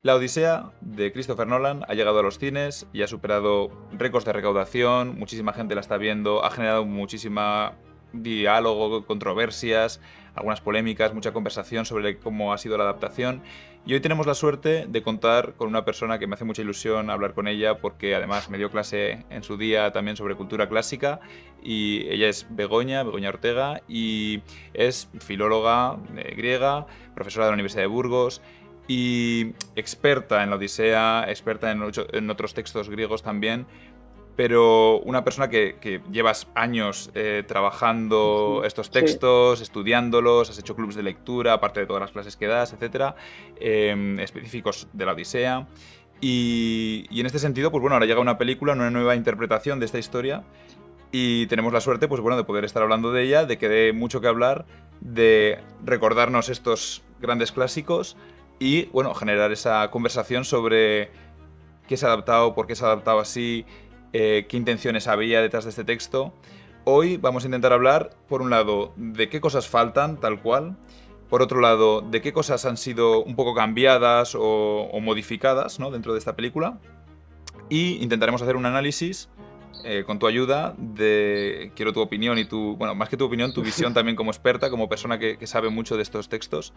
La Odisea de Christopher Nolan ha llegado a los cines y ha superado récords de recaudación, muchísima gente la está viendo, ha generado muchísima diálogo, controversias, algunas polémicas, mucha conversación sobre cómo ha sido la adaptación. Y hoy tenemos la suerte de contar con una persona que me hace mucha ilusión hablar con ella porque además me dio clase en su día también sobre cultura clásica y ella es Begoña Ortega y es filóloga griega, profesora de la Universidad de Burgos y experta en la Odisea, experta en otros textos griegos también, pero una persona que llevas años trabajando Ujú. estos Sí, textos, estudiándolos, has hecho clubs de lectura, aparte de todas las clases que das, etcétera, específicos de la Odisea. Y en este sentido, pues bueno, ahora llega una película, una nueva interpretación de esta historia y tenemos la suerte, pues bueno, de poder estar hablando de ella, de que dé mucho que hablar, de recordarnos estos grandes clásicos y, bueno, generar esa conversación sobre qué se ha adaptado, por qué se ha adaptado así, qué intenciones había detrás de este texto. Hoy vamos a intentar hablar, por un lado, de qué cosas faltan, tal cual, por otro lado, de qué cosas han sido un poco cambiadas o modificadas, ¿no?, dentro de esta película, y intentaremos hacer un análisis con tu ayuda quiero tu opinión y tu, bueno, más que tu opinión, tu visión también como experta, como persona que sabe mucho de estos textos,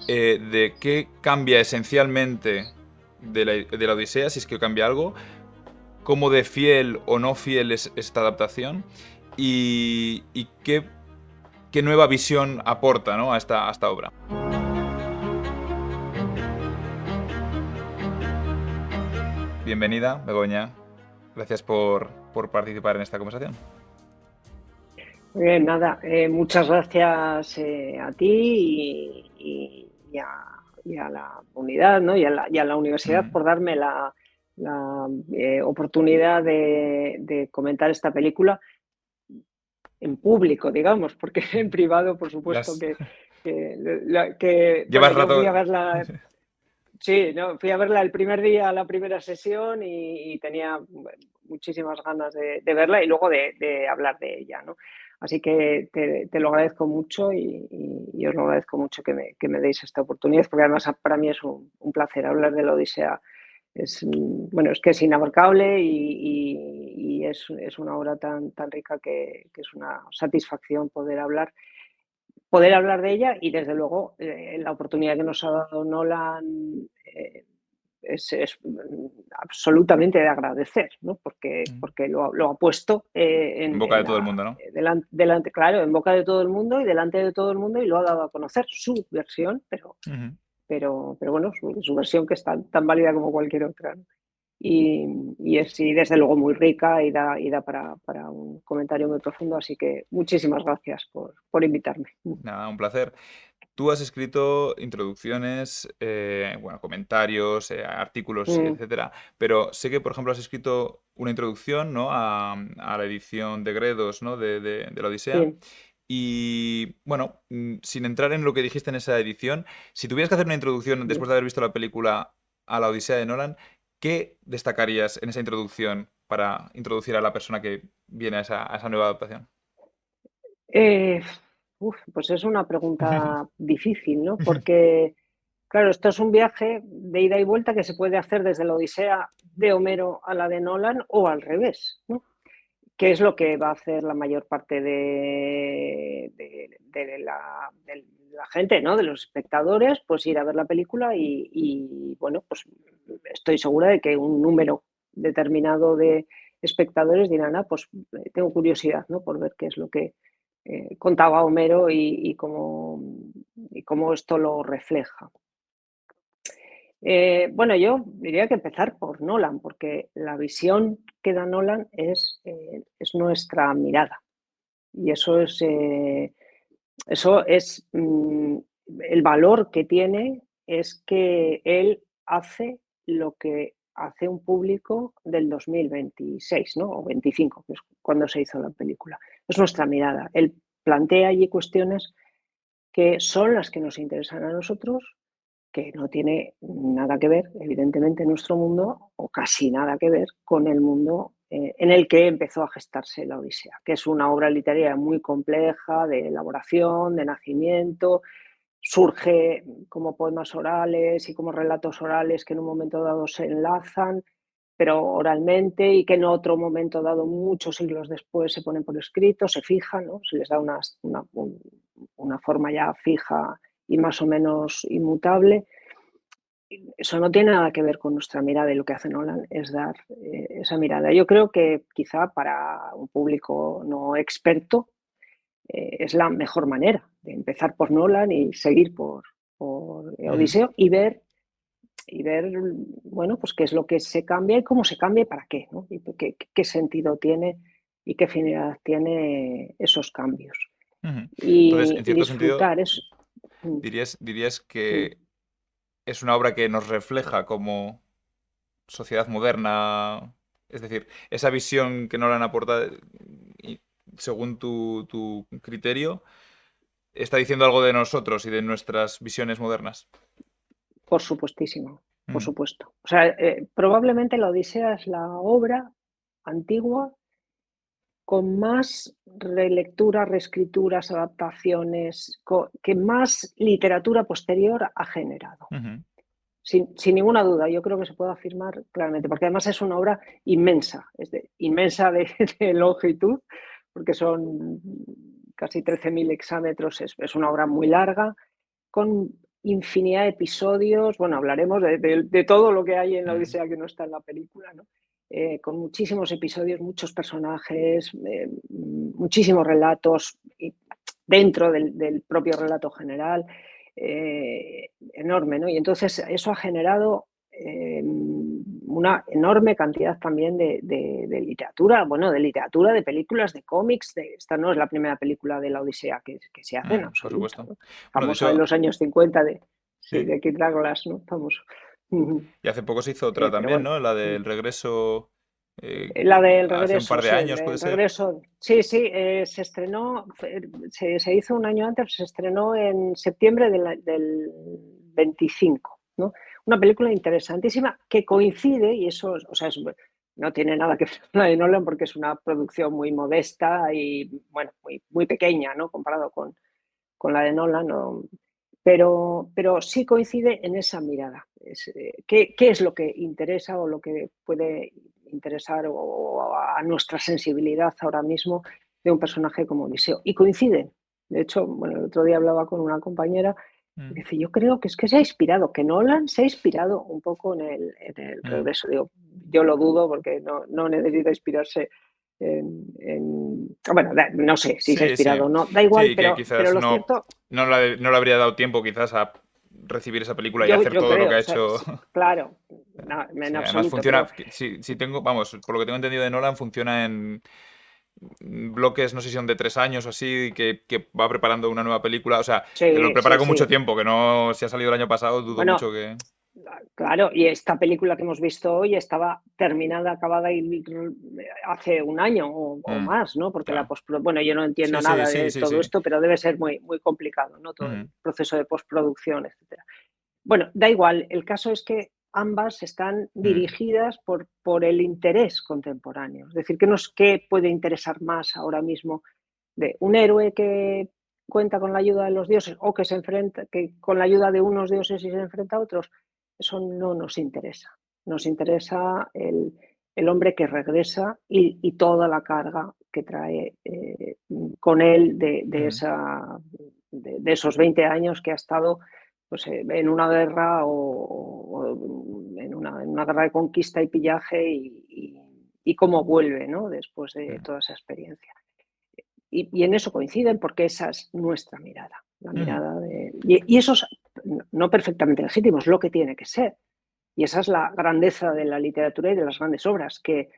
de qué cambia esencialmente de la Odisea, si es que cambia algo, cómo de fiel o no fiel es esta adaptación y qué nueva visión aporta, ¿no?, a esta obra. Bienvenida, Begoña. Gracias por participar en esta conversación. muy bien, nada, muchas gracias a ti y a la unidad, ¿no? Y a la universidad Mm. por darme la oportunidad de comentar esta película en público, digamos, porque en privado, por supuesto, Las... bueno, Llevas yo fui a rato... verla. Sí, no, fui a verla el primer día, la primera sesión, y tenía muchísimas ganas de verla y luego de hablar de ella, ¿no? Así que te lo agradezco mucho y os lo agradezco mucho que me deis esta oportunidad, porque además para mí es un placer hablar de la Odisea. Bueno, es que es inabarcable y es una obra tan rica que es una satisfacción poder hablar de ella y desde luego la oportunidad que nos ha dado Nolan es absolutamente de agradecer, ¿no? Porque lo ha puesto En boca de todo el mundo, ¿no? delante, claro, en boca de todo el mundo y delante de todo el mundo y lo ha dado a conocer su versión, Ujú. pero bueno, su versión que es tan válida como cualquier otra, ¿no? Y es, sí, desde luego, muy rica y da para un comentario muy profundo, así que muchísimas gracias por invitarme. Nada, un placer. Tú has escrito introducciones, bueno, comentarios, artículos, Mm, etcétera, pero sé que, por ejemplo, has escrito una introducción, ¿no?, a la edición de Gredos, ¿no?, de la Odisea. sí. Y bueno, sin entrar en lo que dijiste en esa edición, si tuvieras que hacer una introducción después de haber visto la película a la Odisea de Nolan, ¿qué destacarías en esa introducción para introducir a la persona que viene a esa nueva adaptación? Eh, pues es una pregunta difícil, ¿no? Porque, claro, esto es un viaje de ida y vuelta que se puede hacer desde la Odisea de Homero a la de Nolan o al revés, ¿no? ¿Qué es lo que va a hacer la mayor parte de la gente, ¿no? De los espectadores, pues ir a ver la película bueno, pues estoy segura de que un número determinado de espectadores dirán, pues tengo curiosidad, ¿no? Por ver qué es lo que contaba Homero y cómo esto lo refleja. Bueno, yo diría que empezar por Nolan, porque la visión que da Nolan es nuestra mirada. Y eso es el valor que tiene es que él hace lo que hace un público del 2026, ¿no? O 25, que es cuando se hizo la película. Es nuestra mirada. Él plantea allí cuestiones que son las que nos interesan a nosotros, que no tiene nada que ver, evidentemente, en nuestro mundo, o casi nada que ver, con el mundo en el que empezó a gestarse la Odisea, que es una obra literaria muy compleja, de elaboración, de nacimiento, surge como poemas orales y como relatos orales que en un momento dado se enlazan, pero oralmente, y que en otro momento dado, muchos siglos después, se ponen por escrito, se fijan, ¿no? Se les da una forma ya fija y más o menos inmutable. Eso no tiene nada que ver con nuestra mirada, y lo que hace Nolan es dar esa mirada. Yo creo que quizá para un público no experto es la mejor manera de empezar por Nolan y seguir por Odiseo y ver, bueno, pues qué es lo que se cambia y cómo se cambia y para qué, ¿no? Y qué sentido tiene y qué finalidad tiene esos cambios. Ujú. Entonces, en Y cierto sentido, disfrutar es... dirías que es una obra que nos refleja como sociedad moderna, es decir, esa visión que Nolan aporta, y según tu criterio, está diciendo algo de nosotros y de nuestras visiones modernas. Por supuestísimo, por Mm, supuesto. O sea, probablemente la Odisea es la obra antigua con más relecturas, reescrituras, adaptaciones, que más literatura posterior ha generado. ujú, Sin ninguna duda, yo creo que se puede afirmar claramente, porque además es una obra inmensa, inmensa de longitud, porque son casi 13.000 hexámetros, es una obra muy larga, con infinidad de episodios. Bueno, hablaremos de todo lo que hay en la mm, Odisea que no está en la película, ¿no? Con muchísimos episodios, muchos personajes, muchísimos relatos dentro del propio relato general, enorme, ¿no? Y entonces eso ha generado una enorme cantidad también de literatura, bueno, de literatura, de películas, de cómics. Esta no es la primera película de la Odisea que se hace en por absoluto, supuesto. ¿no? Bueno, de Famosa de hecho, los años 50 sí, sí. de Kid Douglas, ¿no? Famoso. Y hace poco se hizo otra Pero también, bueno, ¿no? La del regreso, la del hace un regreso, par de sí, el años, puede del ser. regreso, sí, sí, se estrenó, se hizo un año antes, se estrenó en septiembre del 25, ¿no? Una película interesantísima que coincide, y eso, o sea, no tiene nada que ver con la de Nolan porque es una producción muy modesta y, bueno, muy pequeña, ¿no? Comparado con la de Nolan, ¿no? Pero sí coincide en esa mirada. ¿Qué es lo que interesa o lo que puede interesar a nuestra sensibilidad ahora mismo de un personaje como Odiseo? Y coinciden. De hecho, bueno, el otro día hablaba con una compañera y Mm, dice, yo creo que es que se ha inspirado, que Nolan se ha inspirado un poco en el mm. regreso. Digo, yo lo dudo porque no necesita inspirarse bueno, no sé si se ha Sí, sí. inspirado o no, da igual, Sí, que pero quizás lo cierto, no le habría dado tiempo quizás a recibir esa película y hacer yo todo lo que creo, ha o sea, hecho. claro, no, en Sí, además absoluto, funciona, pero si tengo, vamos, por lo que tengo entendido de Nolan, funciona en bloques, no sé si son de 3 años o así, que va preparando una nueva película. O sea, que lo sí, prepara sí, con mucho sí. tiempo, que no, si ha salido el año pasado, dudo Bueno, mucho que... claro, y esta película que hemos visto hoy estaba terminada, acabada y hace un año o Mm, más, ¿no? Porque claro. bueno, yo no Sí, entiendo sí, nada sí, de sí, todo sí. esto, pero debe ser muy complicado, ¿no? Todo el Mm, proceso de postproducción, etcétera. Bueno, da igual, el caso es que ambas están mm, dirigidas por el interés contemporáneo. Es decir, ¿qué puede interesar más ahora mismo de un héroe que cuenta con la ayuda de los dioses o que se enfrenta, que con la ayuda de unos dioses y se enfrenta a otros? Eso no nos interesa. Nos interesa el hombre que regresa y toda la carga que trae con él mm, de esos 20 años que ha estado pues, en una guerra o en una guerra de conquista y pillaje y cómo vuelve, ¿no? Después de mm, toda esa experiencia. Y en eso coinciden porque esa es nuestra mirada, la mm. mirada y eso es no perfectamente legítimo, es lo que tiene que ser. Y esa es la grandeza de la literatura y de las grandes obras, que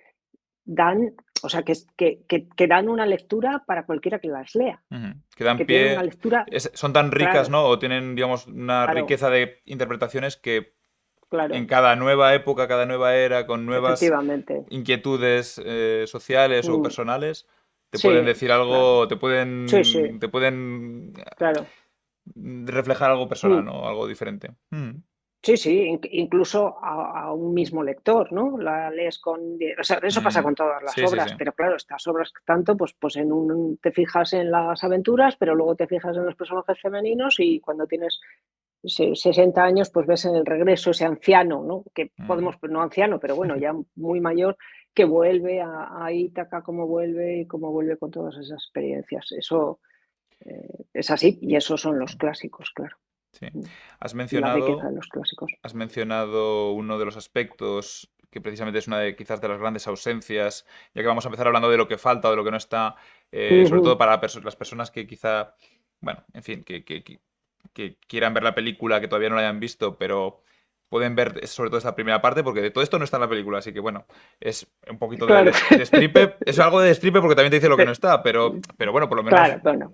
dan, o sea, que dan una lectura para cualquiera que las lea, Ujú. Que dan que tienen una pie, lectura, son tan ricas, claro, ¿no? O tienen, digamos, una claro, riqueza de interpretaciones que en claro, cada nueva época, cada nueva era, con nuevas efectivamente. inquietudes sociales o Mm, personales, te pueden sí, decir claro, algo, sí, sí, te pueden claro. reflejar algo personal, Mm. ¿no? Algo diferente. Mm. Sí, sí, incluso a un mismo lector, ¿no? La lees o sea, eso pasa con todas las Sí, sí, sí. obras, pero claro, estas obras tanto, pues te fijas en las aventuras, pero luego te fijas en los personajes femeninos y cuando tienes 60 años, pues ves en el regreso ese anciano, ¿no? Que podemos, pues no anciano, pero bueno, ya muy mayor, que vuelve a Ítaca, cómo vuelve y cómo vuelve con todas esas experiencias. Eso es así y esos son los clásicos, claro. Sí. Has La riqueza mencionado, de los clásicos. has mencionado uno de los aspectos que precisamente es una de quizás de las grandes ausencias, ya que vamos a empezar hablando de lo que falta o de lo que no está, sobre todo para las personas que quizá, bueno, en fin, que quieran ver la película, que todavía no la hayan visto, pero pueden ver sobre todo esta primera parte, porque de todo esto no está en la película, así que bueno, es un poquito de Claro. destripe, es algo de destripe porque también te dice lo que no está, pero bueno, por lo menos Claro, bueno.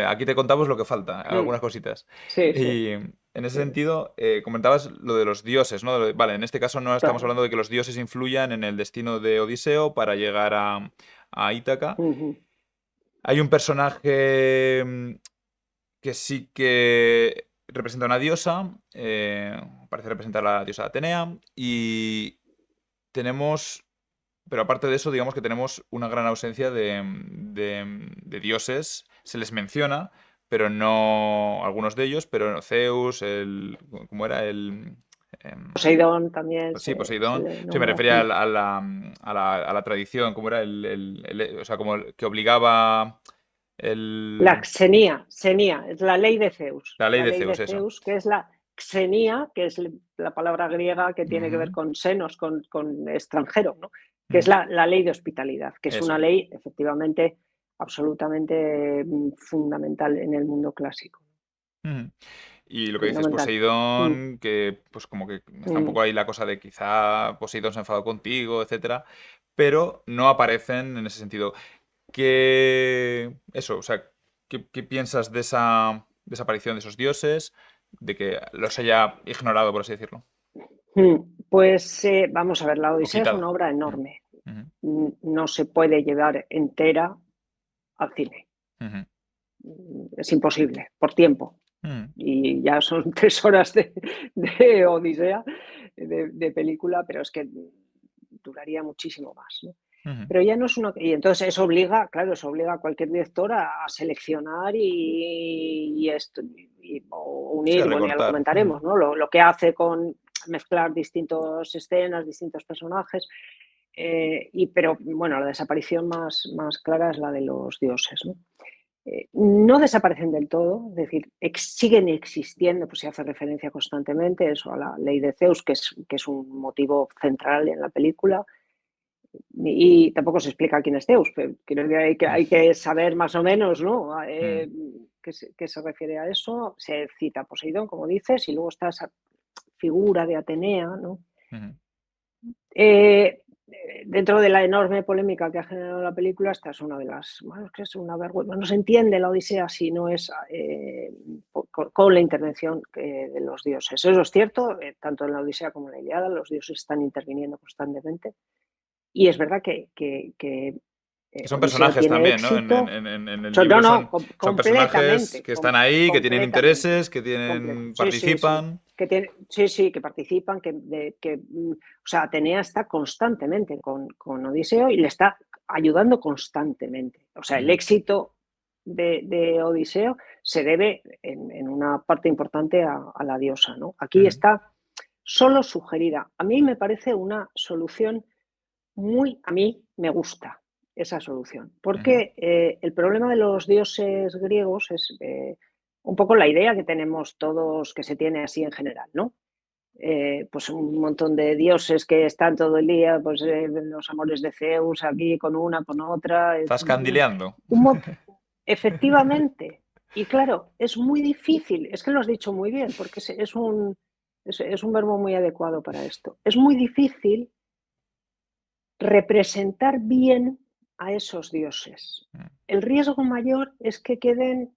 aquí te contamos lo que falta, algunas cositas. Sí, sí. Y en ese sentido, comentabas lo de los dioses, ¿no? Vale, en este caso no estamos Claro. hablando de que los dioses influyan en el destino de Odiseo para llegar a Ítaca. Hay un personaje que sí que representa a una diosa, parece representar a la diosa Atenea, y tenemos, pero aparte de eso, digamos que tenemos una gran ausencia de dioses, se les menciona, pero no algunos de ellos, pero Zeus, ¿cómo era? Poseidón también Sí, se Poseidón. le Sí, me nombra. refería a la tradición, ¿cómo era? O sea, como que obligaba La el, xenía, es la ley de Zeus. la ley La de ley de Zeus, eso. Zeus, que es la xenía, que es la palabra griega que tiene que ver Ujú, con senos, con extranjero, ¿no? Que es ujú, la ley de hospitalidad, que es eso. una ley efectivamente absolutamente fundamental en el mundo clásico. Ujú. Y lo que dices, Fundamental. Mm, Poseidón, que pues como que está un mm. poco ahí la cosa de quizá Poseidón se ha enfadado contigo, etcétera, pero no aparecen en ese sentido. Eso, o sea, ¿qué piensas de esa desaparición de esos dioses? De que los haya ignorado, por así decirlo. Pues vamos a ver, la O Odisea es quitado. una obra Mm, enorme. ujú, No se puede llevar entera al cine. ujú, Es imposible, por tiempo. ujú, Y ya son 3 horas de Odisea, de película, pero es que duraría muchísimo más, ¿no? ujú. Pero ya no es una. Y entonces eso obliga, claro, eso obliga a cualquier director a seleccionar y esto, o Sí, a unir, bueno, ya lo recortar. Ujú, comentaremos, ¿no? Lo que hace con mezclar distintas escenas, distintos personajes. Pero bueno, la desaparición más clara es la de los dioses, ¿no? No desaparecen del todo, es decir, siguen existiendo, pues se hace referencia constantemente eso, a la ley de Zeus, que es un motivo central en la película, y tampoco se explica quién es Zeus, pero quiero decir, hay que saber más o menos, ¿no? ujú, ¿Qué se refiere a eso? Se cita a Poseidón, como dices, y luego está esa figura de Atenea, ¿no? ujú, Eh, Dentro de la enorme polémica que ha generado la película, esta es una de las. Bueno, es que es una vergüenza. No se entiende la Odisea si no es con la intervención de los dioses. Eso es cierto, tanto en la Odisea como en la Ilíada, los dioses están interviniendo constantemente. Y es verdad que Que son Odiseo personajes tiene también, ¿no? éxito. En el libro No, no, son personajes completamente, que están ahí, que tienen completamente. intereses, que Sí, sí, sí. participan. Sí, sí, que participan, o sea, Atenea está constantemente con Odiseo y le está ayudando constantemente. O sea, el Ujú, éxito de Odiseo se debe en una parte importante a la diosa, ¿no? Aquí ujú, está solo sugerida. A mí me parece una solución a mí me gusta esa solución, ujú. porque el problema de los dioses griegos es un poco la idea que tenemos todos, que se tiene así en general, ¿no? Pues un montón de dioses que están todo el día, pues los amores de Zeus aquí con una, con otra. Estás candileando. Efectivamente. Y claro, es muy difícil, es que lo has dicho muy bien, porque es un verbo muy adecuado para esto. Es muy difícil representar bien a esos dioses. El riesgo mayor es que queden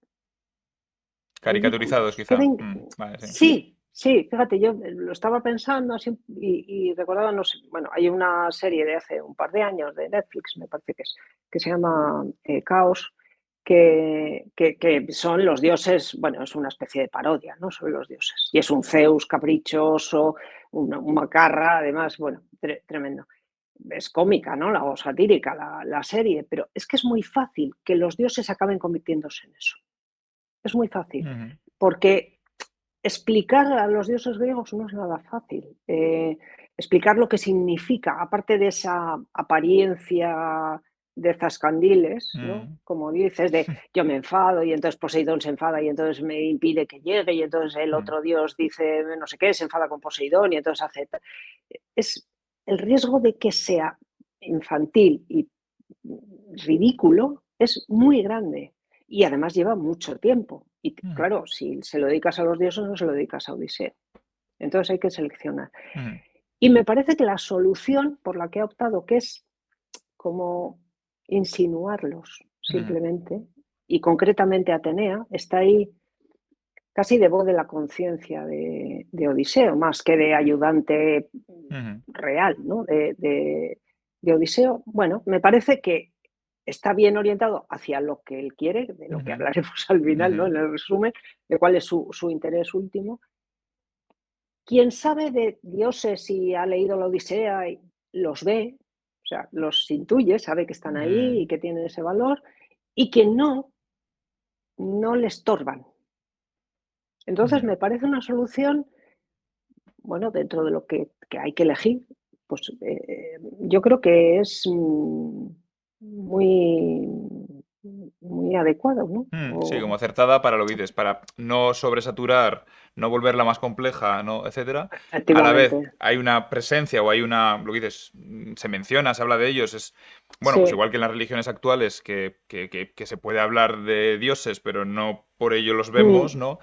Caricaturizados, ridículos. quizá. Vale, sí. Sí, sí, fíjate, yo lo estaba pensando así y recordaba, no sé, bueno, hay una serie de hace un par de años de Netflix, me parece que se llama Caos, que son los dioses, bueno, es una especie de parodia, ¿no? Son los dioses. Y es un Zeus caprichoso, un macarra, además, bueno, tremendo. Es cómica, ¿no? O satírica la serie, pero es que es muy fácil que los dioses acaben convirtiéndose en eso. Es muy fácil, Ujú, porque explicar a los dioses griegos no es nada fácil. Explicar lo que significa, aparte de esa apariencia de zascandiles, ¿no? ujú, Como dices, de yo me enfado y entonces Poseidón se enfada y entonces me impide que llegue y entonces el ujú, otro dios dice no sé qué, se enfada con Poseidón y entonces hace... Es el riesgo de que sea infantil y ridículo es muy grande y además lleva mucho tiempo. Y ujú, claro, si se lo dedicas a los dioses, no se lo dedicas a Odiseo. Entonces hay que seleccionar. ujú, Y me parece que la solución por la que ha optado, que es como insinuarlos ujú, simplemente, y concretamente Atenea, está ahí casi de voz de la conciencia de Odiseo, más que de ayudante ujú, real, ¿no? De Odiseo. Bueno, me parece que está bien orientado hacia lo que él quiere, de lo que ujú, hablaremos al final, ujú, ¿no? En el resumen, de cuál es su interés último. Quien sabe de dioses y ha leído la Odisea y los ve, o sea, los intuye, sabe que están ahí y que tienen ese valor, y quien no, no le estorban. Entonces, ujú. me parece una solución, bueno, dentro de lo que hay que elegir, pues yo creo que es muy, muy adecuado, ¿no? Sí, como O, acertada para lo que dices, para no sobresaturar, no volverla más compleja, no, etcétera. A la vez efectivamente, hay una presencia o hay una, lo que dices, se menciona, se habla de ellos, es, bueno, pues sí, igual que en las religiones actuales, que se puede hablar de dioses, pero no por ello los mm, vemos, ¿no?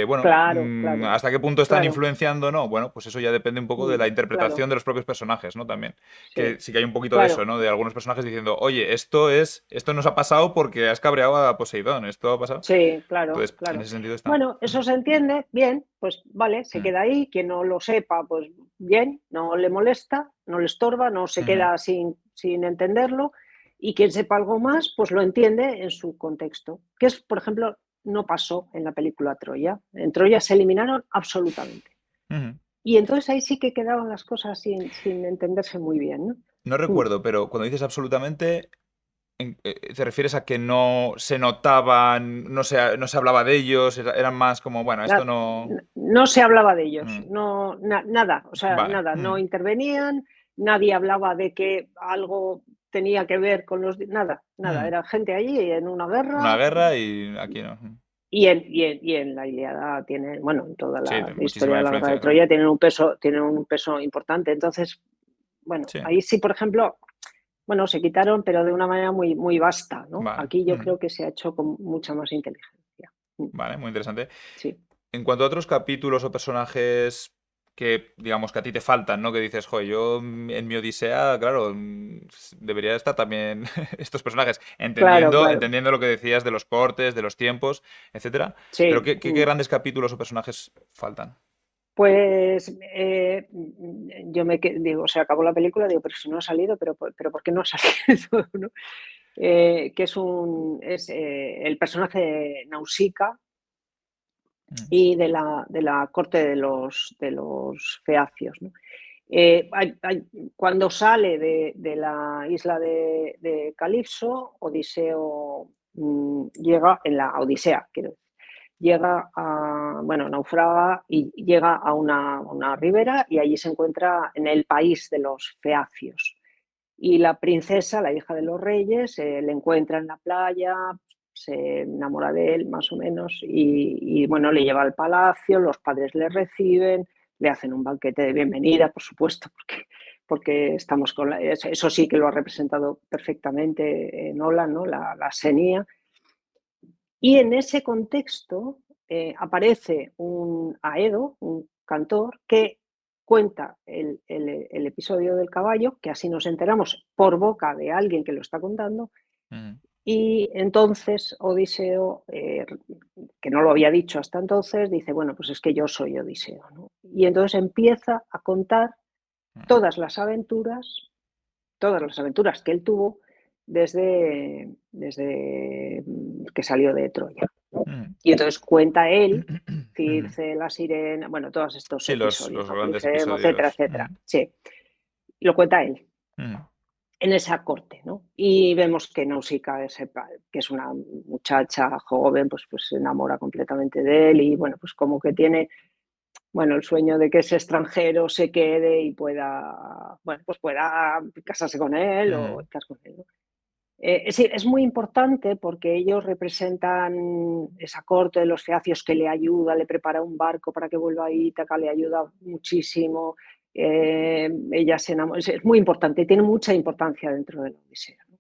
Bueno, claro, claro, ¿hasta qué punto están claro, influenciando o no? Bueno, pues eso ya depende un poco de la claro, interpretación de los propios personajes, ¿no? También. Que sí, sí que hay un poquito de eso, claro. ¿no? De algunos personajes diciendo, oye, esto nos ha pasado porque has cabreado a Poseidón, esto ha pasado. Sí, claro, Entonces, en claro. ese sentido está. Bueno, eso se entiende, bien, pues vale, se Mm, queda ahí. Quien no lo sepa, pues bien, no le molesta, no le estorba, no se ujú, queda sin entenderlo. Y quien sepa algo más, pues lo entiende en su contexto. Que es, por ejemplo, no pasó en la película Troya. En Troya se eliminaron absolutamente. ujú. Y entonces ahí sí que quedaban las cosas sin entenderse muy bien, ¿no? No Mm. recuerdo, pero cuando dices absolutamente, ¿te refieres a que no se notaban, no se hablaba de ellos, eran más como, bueno, esto no... No se hablaba de ellos, Mm, no, nada, o sea, vale. nada, no intervenían, nadie hablaba de que algo tenía que ver con nada, nada, Mm. era gente allí en una Una guerra guerra y aquí no. y en la Ilíada tiene, bueno, en toda Sí, la historia muchísima de la guerra de influencia. Troya tienen un peso importante. Entonces, bueno, Sí, ahí sí, por ejemplo, bueno, se quitaron, pero de una manera muy, muy vasta, ¿no? vale. Aquí yo Mm. creo que se ha hecho con mucha más inteligencia. Mm, Vale, muy interesante. sí. En cuanto a otros capítulos o personajes que, digamos, que a ti te faltan, ¿no? Que dices, joder, yo en mi Odisea, claro, debería estar también estos personajes, Claro, claro. entendiendo lo que decías de los cortes, de los tiempos, etcétera. Pero Sí. ¿qué grandes capítulos o personajes faltan? Pues yo digo, se acabó la película, digo, pero si no ha salido, pero ¿por qué no ha salido? ¿No? Que es el personaje de Nausicaa Mm, y de la corte de los feacios, ¿no? Cuando sale de la isla de Calipso, Odiseo llega en la Odisea, quiero decir, llega bueno, naufraga y llega a una ribera y allí se encuentra en el país de los feacios. Y la princesa, la hija de los reyes, le encuentra en la playa, se enamora de él más o menos y bueno, le lleva al palacio, los padres le reciben, le hacen un banquete de bienvenida, por supuesto, porque estamos con eso sí que lo ha representado perfectamente Nolan, ¿no? La senía. Y en ese contexto aparece un Aedo, un cantor, que cuenta el episodio del caballo, que así nos enteramos por boca de alguien que lo está contando, mm, y entonces Odiseo, que no lo había dicho hasta entonces, dice, bueno, pues es que yo soy Odiseo, ¿no? Y entonces empieza a contar mm, todas las aventuras todas las aventuras que él tuvo desde que salió de Troya. Mm. Y entonces cuenta él, Ujú. Circe, la sirena, bueno, todos estos Sí, episodios, los ¿no? grandes Polifemo, etcétera, episodios. etcétera. Sí, lo cuenta él Ujú. en esa corte, ¿no? Y vemos que Nausicaa, que es una muchacha joven, pues se enamora completamente de él y, bueno, pues como que tiene, bueno, el sueño de que ese extranjero se quede y pueda, bueno, pues pueda casarse con él o Ujú. estar con él, ¿no? Es muy importante porque ellos representan esa corte de los feacios que le ayuda, le prepara un barco para que vuelva a Ítaca, le ayuda muchísimo. Ella se enamora, es muy importante, tiene mucha importancia dentro de la Odisea, ¿no?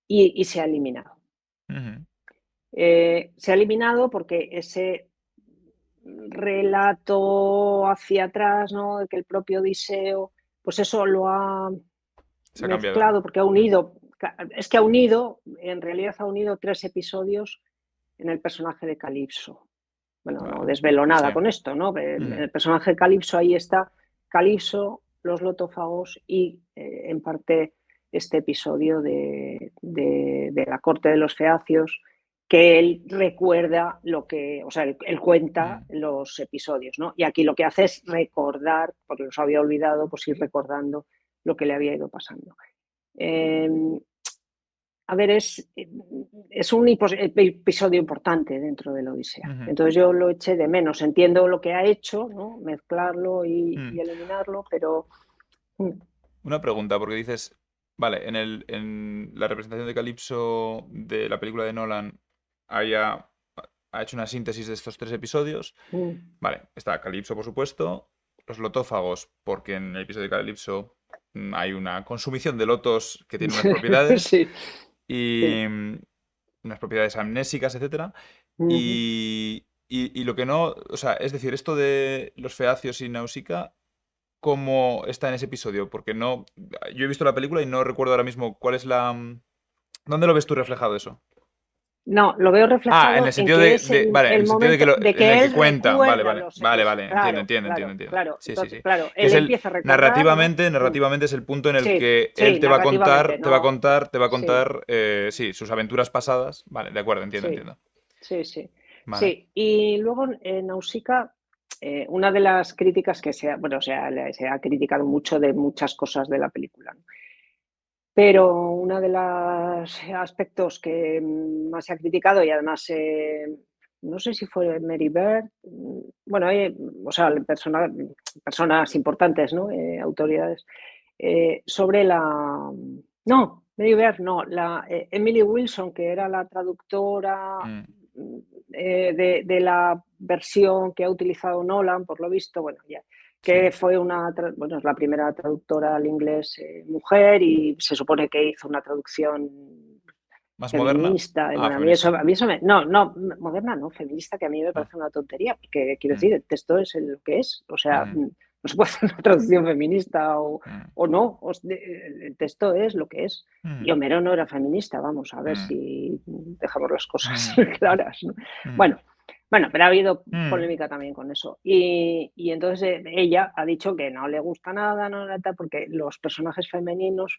Y se ha eliminado. Ujú. Se ha eliminado porque ese relato hacia atrás, ¿no? De que el propio Odiseo, pues eso lo ha Se ha cambiado. mezclado, porque ha unido, es que ha unido, en realidad ha unido 3 episodios en el personaje de Calipso. Bueno, no Vale. desvelo Sí. nada con esto, ¿no? En Ujú. el personaje de Calipso ahí está Calipso, los lotófagos y en parte este episodio de la corte de los feacios, que él recuerda lo que, o sea, él cuenta Mm. los episodios, ¿no? Y aquí lo que hace es recordar, porque los había olvidado, pues ir recordando lo que le había ido pasando. Eh, a ver, es un episodio importante dentro de la Odisea. Ujú. Entonces yo lo eché de menos. Entiendo lo que ha hecho, ¿no? Mezclarlo Mm. y eliminarlo, pero Una pregunta, porque dices, vale, en la representación de Calypso de la película de Nolan ha hecho una síntesis de estos 3 episodios. mm, Vale, está Calypso, por supuesto, los lotófagos, porque en el episodio de Calypso hay una consumición de lotos que tiene unas propiedades sí, y sí. unas propiedades amnésicas, etcétera. Ujú. Y lo que no, o sea, es decir, esto de los feacios y Nausicaa, ¿cómo está en ese episodio? Porque no, yo he visto la película y no recuerdo ahora mismo cuál es ¿dónde lo ves tú reflejado eso? No, lo veo Ah, en el reflejado en sentido que es vale, en el el sentido de momento de en el que que él cuenta, vale, recuerda vale, los vale, episodios. vale, entiendo, Claro, entiendo, entiendo, claro, entiendo. claro. Sí, sí, Entonces, sí. claro, Que él es empieza a recordar, ¿no? narrativamente es el punto en el Sí, que él sí, narrativamente, ¿no? te va a Sí, contar, sí, sus aventuras pasadas. Vale, de acuerdo, entiendo, sí. entiendo. Sí, sí. Vale. Sí, y luego en Nausicaa, una de las críticas que bueno, se ha criticado mucho de muchas cosas de la película, ¿no? Pero uno de los aspectos que más se ha criticado y además, no sé si fue Mary Bird, bueno, o sea, personas importantes, ¿no? Autoridades, sobre no, Mary Bird, no, Emily Wilson, que era la traductora Mm, de la versión que ha utilizado Nolan, por lo visto, bueno, ya, sí. que fue bueno, es la primera traductora al inglés mujer y se supone que hizo una traducción ¿Más moderna? feminista. Y Ah, bueno, feminista. a mí eso no, moderna, no, feminista, que a mí me Ah, parece una tontería, porque quiero mm, decir, el texto es lo que es, o sea, ujú, no se puede hacer una traducción feminista mm, o no, el texto es lo que es. ujú, Y Homero no era feminista, vamos a ver mm, si dejamos las cosas ujú, claras, ¿no? ujú, Bueno, bueno, pero ha habido ujú, polémica también con eso. Y entonces ella ha dicho que no le gusta nada, no, porque los personajes femeninos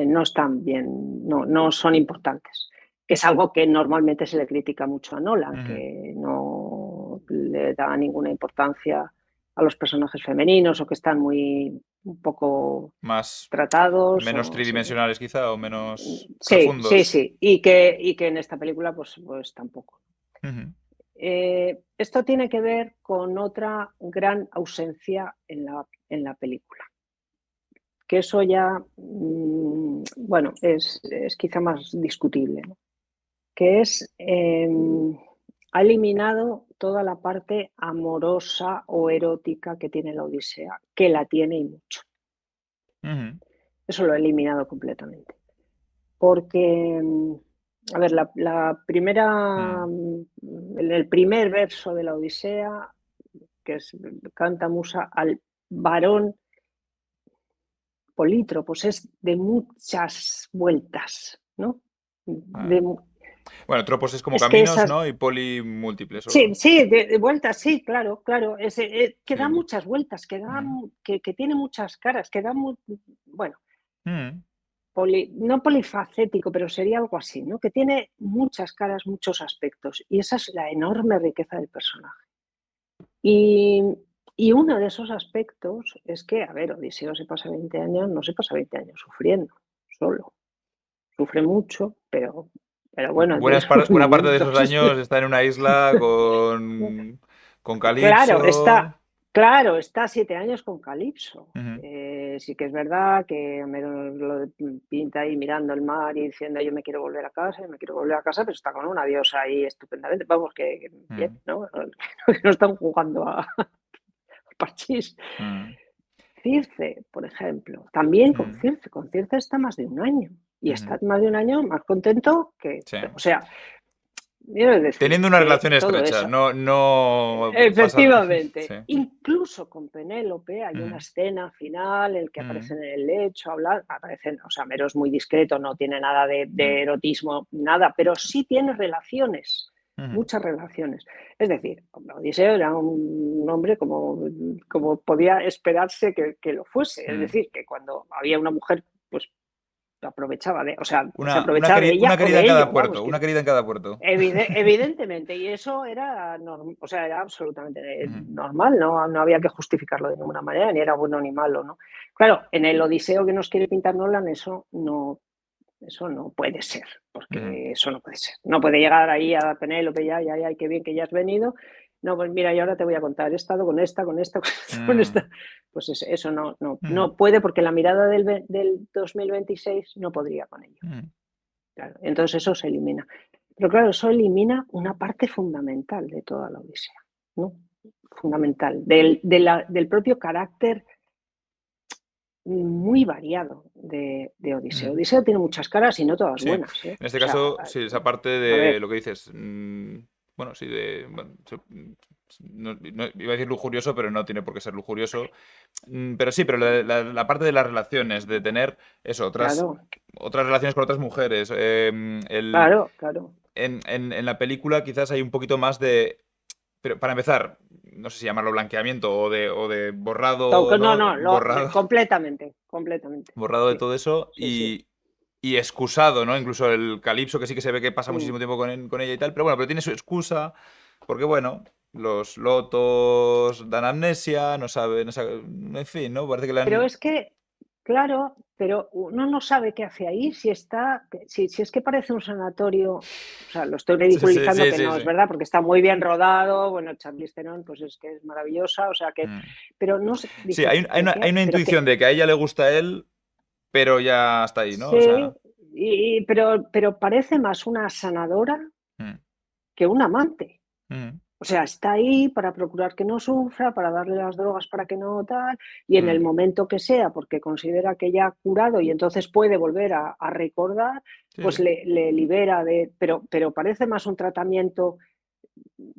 no están bien, no son importantes, que es algo que normalmente se le critica mucho a Nolan, ujú. que no le da ninguna importancia a los personajes femeninos o que están muy un poco Más, tratados menos o sí, ¿no? tridimensionales quizá o menos Sí, sí, profundos. sí, y que en esta película pues tampoco. Ujú, Esto tiene que ver con otra gran ausencia en la película, que eso ya, bueno, es quizá más discutible, ¿no? Que es, ha eliminado toda la parte amorosa o erótica que tiene la Odisea, que la tiene y mucho. ujú, Eso lo ha eliminado completamente. Porque, a ver, la primera, mm. en el primer verso de la Odisea, que es canta Musa al varón polítropos, es de muchas vueltas, ¿no? Vale. De, Bueno, tropos es como es que caminos, esas, ¿no? Y poli múltiples. sí, sí, de vueltas, sí, claro, claro, que Sí. da muchas vueltas, Mm, que tiene muchas caras, que da, bueno, mm. no polifacético, pero sería algo así, ¿no? Que tiene muchas caras, muchos aspectos. Y esa es la enorme riqueza del personaje. Y, y uno de esos aspectos es que, a ver, Odiseo se pasa 20 años, no se pasa 20 años sufriendo, solo. Sufre mucho, pero bueno, tiene sus Buena parte de esos momentos. años está en una isla con Claro, Calipso. está 7 años con Calipso. Ujú, Sí que es verdad que Homero lo pinta ahí mirando el mar y diciendo yo me quiero volver a casa, yo me quiero volver a casa, pero está con una diosa ahí estupendamente. Vamos, que bien, mm, ¿no? Que no están jugando a parchís. mm, Circe, por ejemplo, también mm, Con Circe está más de un año. Y ujú. está más de un año más contento que, Sí. o sea, quiero decir Teniendo una que relación todo estrecha, eso. no pasa. Sí. Efectivamente, incluso con Penélope hay una Ujú, escena final en la que ujú, aparecen en el lecho, aparecen, o sea, Mero es muy discreto, no tiene nada de mm, erotismo, nada, pero sí tiene relaciones, ujú, muchas relaciones. Es decir, Odiseo era un hombre como podía esperarse que lo fuese, es mm. decir, que cuando había una mujer, pues aprovechaba o sea, se aprovechaba de Una ella o querida en de cada ello, vamos, puerto, que una querida en cada puerto. Evidentemente, y eso era, o sea, era absolutamente Ujú, normal, no había que justificarlo de ninguna manera, ni era bueno ni malo, ¿no? Claro, en el Odiseo que nos quiere pintar Nolan, eso no puede ser, ujú, porque eso no puede ser. No puede llegar ahí a Penélope, ya, qué bien que ya has venido. No, pues mira, y ahora te voy a contar, he estado con mm, esta. Pues eso ujú, no puede, porque la mirada del 2026 no podría con ello. ujú, Claro, entonces eso se elimina. Pero claro, eso elimina una parte fundamental de toda la Odisea, ¿no? Fundamental, del propio carácter muy variado de Odiseo. ujú. Odiseo tiene muchas caras y no todas Sí, buenas, ¿eh? en este O sea, caso, sí, esa parte a de ver, lo que dices, bueno, sí, bueno, iba a decir lujurioso, pero no tiene por qué ser lujurioso. Pero sí, pero la parte de las relaciones, de tener eso, claro, otras relaciones con otras mujeres. claro. En la película quizás hay un poquito más de, pero para empezar, no sé si llamarlo blanqueamiento o de borrado, No, ¿no? no, Borrado, completamente. borrado de Sí, todo eso sí. y excusado, ¿no? Incluso el Calipso, que sí que se ve que pasa Mm. muchísimo tiempo con ella y tal, pero bueno, pero tiene su excusa, porque bueno, los lotos dan amnesia, en fin, ¿no? Parece que le Pero han... es que, claro, pero uno no sabe qué hace ahí, si es que parece un sanatorio, o sea, lo estoy Sí, sí, ridiculizando, sí, que sí, no es sí. verdad, porque está muy bien rodado, bueno, Charlize Theron, pues es que es maravillosa, o sea que, Mm. pero no sé, Sí, dices, pero hay qué, una pero intuición qué, de que a ella le gusta él, pero ya está ahí, ¿no? O sí, sea... pero parece más una sanadora mm, que un amante. mm, O sea, está ahí para procurar que no sufra, para darle las drogas para que no tal, y en el mm. momento que sea, porque considera que ya ha curado y entonces puede volver a recordar, Sí, pues sí. le libera de. Pero parece más un tratamiento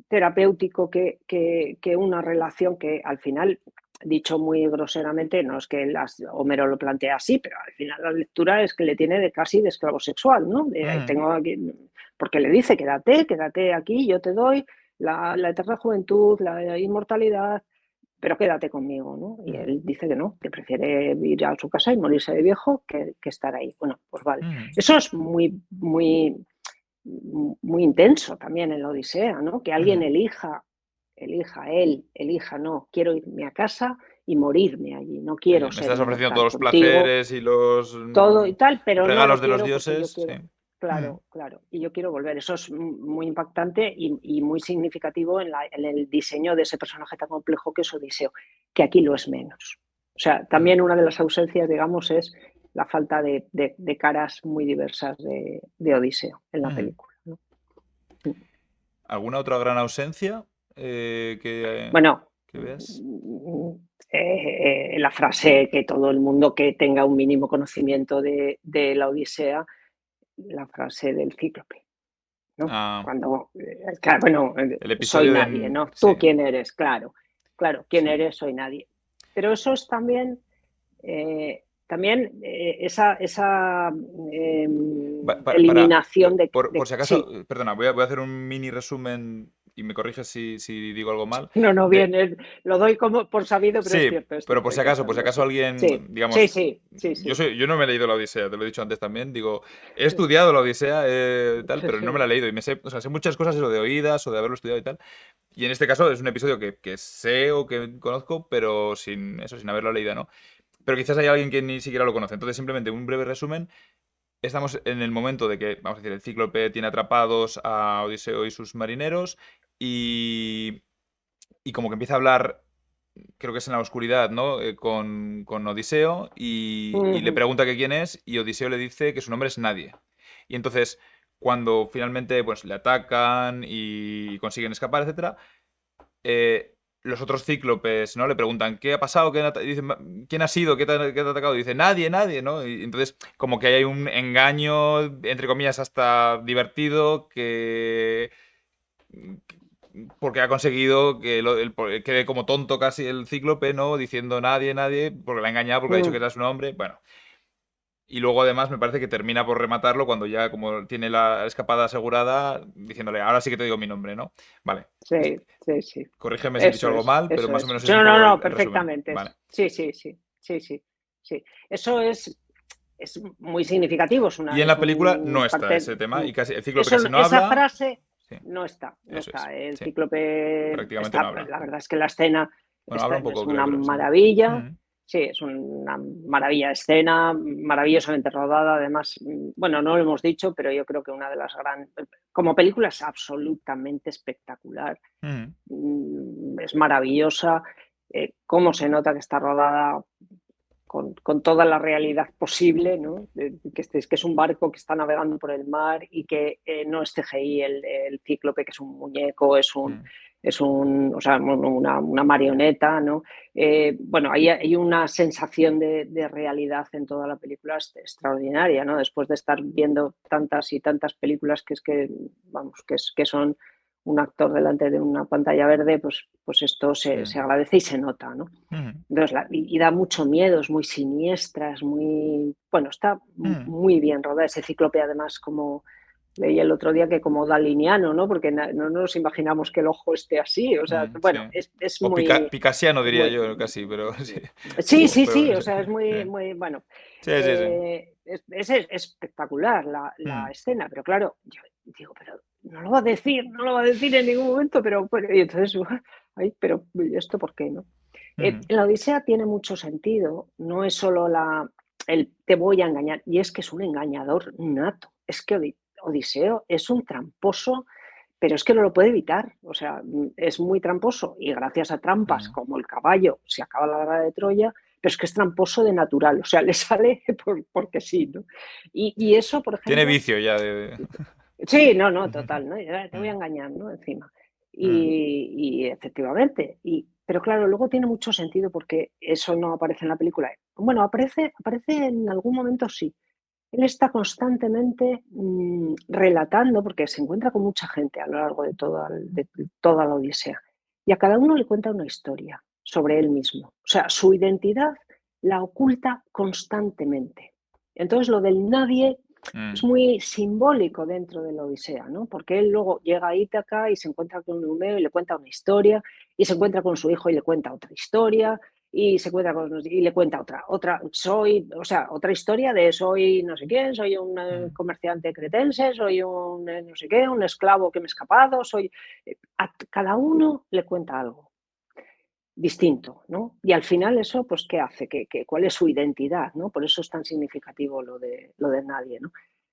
terapéutico que una relación que al final, dicho muy groseramente, no es que Homero lo plantea así, pero al final la lectura es que le tiene casi de esclavo sexual, ¿no? Mm, Tengo aquí, porque le dice, quédate aquí, yo te doy la eterna juventud, la inmortalidad, pero quédate conmigo, ¿no? Y mm, él dice que no, que prefiere ir a su casa y morirse de viejo que estar ahí. Bueno, pues vale. mm, Eso es muy intenso también en la Odisea, ¿no? Que alguien mm. elija, no, quiero irme a casa y morirme allí, no Sí, quiero me ser estás ofreciendo inmortal todos los contigo, placeres y los todo y tal, pero no lo regalos de los quiero porque yo dioses, sí. quiero, Mm, claro, y yo quiero volver. Eso es muy impactante y muy significativo en el diseño de ese personaje tan complejo que es Odiseo, que aquí lo es menos. O sea, mm, también una de las ausencias, digamos, es la falta de caras muy diversas de Odiseo en la mm. película, ¿no? ¿Alguna otra gran ausencia Bueno, que veas? la frase que todo el mundo que tenga un mínimo conocimiento de la Odisea, la frase del cíclope, ¿no? Ah, Cuando, claro, bueno, el soy episodio nadie, ¿no? sí, ¿Tú quién eres? Claro, ¿quién sí. eres? Soy nadie. Pero eso es también esa Para, eliminación por si acaso, sí, perdona, voy a hacer un mini resumen y me corriges si digo algo mal, No, no, de, bien, lo doy como por sabido, pero sí, es pero cierto, hay que por si hacerlo, acaso sí. alguien, Sí, sí, digamos, sí, sí, sí. yo no me he leído la Odisea, te lo he dicho antes también, digo, he estudiado la Odisea, tal, pero no me la he leído y me sé, o sea, sé muchas cosas eso de oídas o de haberlo estudiado y tal. Y en este caso es un episodio que sé o que conozco, pero sin eso, sin haberlo leído, ¿no? Pero quizás hay alguien que ni siquiera lo conoce. Entonces, simplemente un breve resumen. Estamos en el momento de que, vamos a decir, el Cíclope tiene atrapados a Odiseo y sus marineros y, y como que empieza a hablar, creo que es en la oscuridad, ¿no? Con Odiseo y le Ujú. pregunta que quién es y Odiseo le dice que su nombre es Nadie. Y entonces, cuando finalmente pues, le atacan y consiguen escapar, etcétera, los otros cíclopes, ¿no? Le preguntan, ¿qué ha pasado? Dicen, ¿quién ha sido? ¿Qué te ha atacado? Y dice, nadie, nadie, ¿no? Y entonces, como que hay un engaño, entre comillas, hasta divertido, porque ha conseguido que quede como tonto casi el cíclope, ¿no? Diciendo nadie, nadie, porque la ha engañado, porque ha dicho que Mm. era su nombre. Bueno, y luego además me parece que termina por rematarlo cuando ya como tiene la escapada asegurada, diciéndole, ahora sí que te digo mi nombre, ¿no? Vale. Sí, sí, sí. Corrígeme si he dicho Eso algo es, mal, pero eso más o es. menos es un No, no, poco no, el resumen. perfectamente. Vale. Sí, sí, sí, sí, sí, sí. Eso es muy significativo, Y en es la película un no está parte. ese tema y casi, el cíclope Eso, casi no esa habla. frase Sí, no está, no eso es. está. El Sí, cíclope prácticamente no está, habla. la verdad es que la escena Bueno, habla un es poco, creo, una pero sí. maravilla. Mm, Sí, es una maravilla de escena, maravillosamente rodada. Además, bueno, no lo hemos dicho, pero yo creo que una de las grandes. Como película es absolutamente espectacular. mm, Es maravillosa. Cómo se nota que está rodada con toda la realidad posible, ¿no? Que es un barco que está navegando por el mar y que no es CGI el cíclope, que es un muñeco, mm, o sea, una marioneta, ¿no? Bueno, hay una sensación de realidad en toda la película extraordinaria, ¿no? Después de estar viendo tantas y tantas películas vamos, que son un actor delante de una pantalla verde, pues esto se mm, agradece y se nota, ¿no? mm, Entonces, y da mucho miedo, es muy siniestra, es muy. Bueno, está mm. muy bien rodada. Ese cíclope, además, como leí el otro día, que como daliniano, ¿no? Porque no nos imaginamos que el ojo esté así. O sea, Sí. bueno, es O muy. picasiano diría muy yo casi, pero sí. sí, sí, Pero sí, o sí. sea, es Sí, muy, muy. Bueno, sí, sí. es espectacular la Mm, escena, pero claro, yo digo, pero no lo va a decir, no lo va a decir en ningún momento, pero y entonces, ay, pero ¿esto por qué, no? mm, La Odisea tiene mucho sentido, no es solo el te voy a engañar, y es que es un engañador nato. Es que Odiseo es un tramposo, pero es que no lo puede evitar. O sea, es muy tramposo y gracias a trampas mm. como el caballo se acaba la guerra de Troya, pero es que es tramposo de natural, o sea, le sale porque sí, ¿no? Y eso, por Tiene ejemplo, vicio ya sí, no, no, total, ¿no? Ya te voy a Mm, engañar, ¿no? Encima. mm, Y efectivamente, pero claro, luego tiene mucho sentido porque eso no aparece en la película. Bueno, aparece en algún momento, sí. Él está constantemente relatando, porque se encuentra con mucha gente a lo largo de toda la Odisea, y a cada uno le cuenta una historia sobre él mismo. O sea, su identidad la oculta constantemente. Entonces, lo del nadie es mm, muy simbólico dentro de la Odisea, ¿no? Porque él luego llega a Ítaca y se encuentra con Eumeo y le cuenta una historia, y se encuentra con su hijo y le cuenta otra historia, y se cuenta y le cuenta o sea, otra historia de soy no sé quién, soy un mm. comerciante cretense, soy un no sé qué, un esclavo que me he escapado, a cada uno le cuenta algo distinto, ¿no? Y al final eso, pues, ¿qué hace? ¿Cuál es su identidad, ¿no? Por eso es tan significativo lo de nadie, ¿no?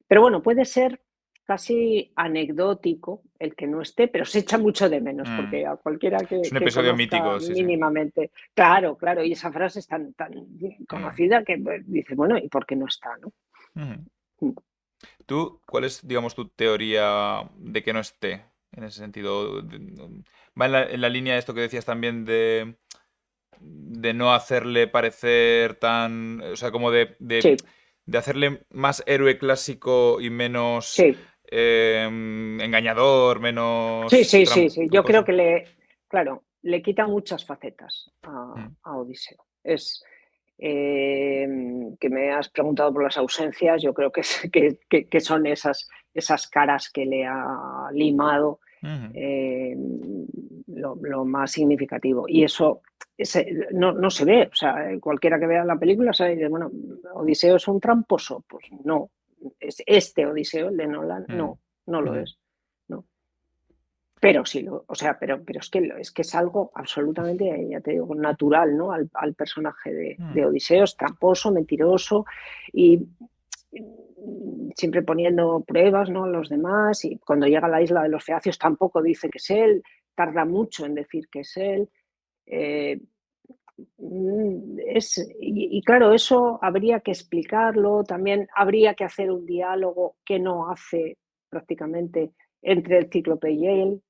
Pero bueno, puede ser casi anecdótico el que no esté, pero se echa mucho de menos, Mm. porque a cualquiera Es un que episodio conozca mítico, sí, sí. mínimamente, claro, claro, y esa frase es tan Mm, conocida que dice, bueno, ¿y por qué no está, no? mm. Mm. ¿Tú, cuál es, digamos, tu teoría de que no esté en ese sentido? Va en la línea de esto que decías también de no hacerle parecer tan, o sea, como Sí, de hacerle más héroe clásico y menos sí, engañador, sí, menos sí, sí, sí. Yo creo tramposo. que claro, le quita muchas facetas Mm, a Odiseo. Que me has preguntado por las ausencias, yo creo que son esas caras que le ha limado Ujú. lo más significativo. Y eso no se ve. O sea, cualquiera que vea la película sabe que, bueno, Odiseo es un tramposo. Pues no, es este Odiseo, el de Nolan, Mm, no lo ujú. es. No. Pero sí, o sea, pero es que es algo absolutamente, ya te digo, natural, ¿no? Al personaje Mm, de Odiseo, es tramposo, mentiroso y siempre poniendo pruebas, ¿no? A los demás, y cuando llega a la isla de los Feacios tampoco dice que es él, tarda mucho en decir que es él. eh, y claro, eso habría que explicarlo, también habría que hacer un diálogo que no hace prácticamente entre el cíclope y él,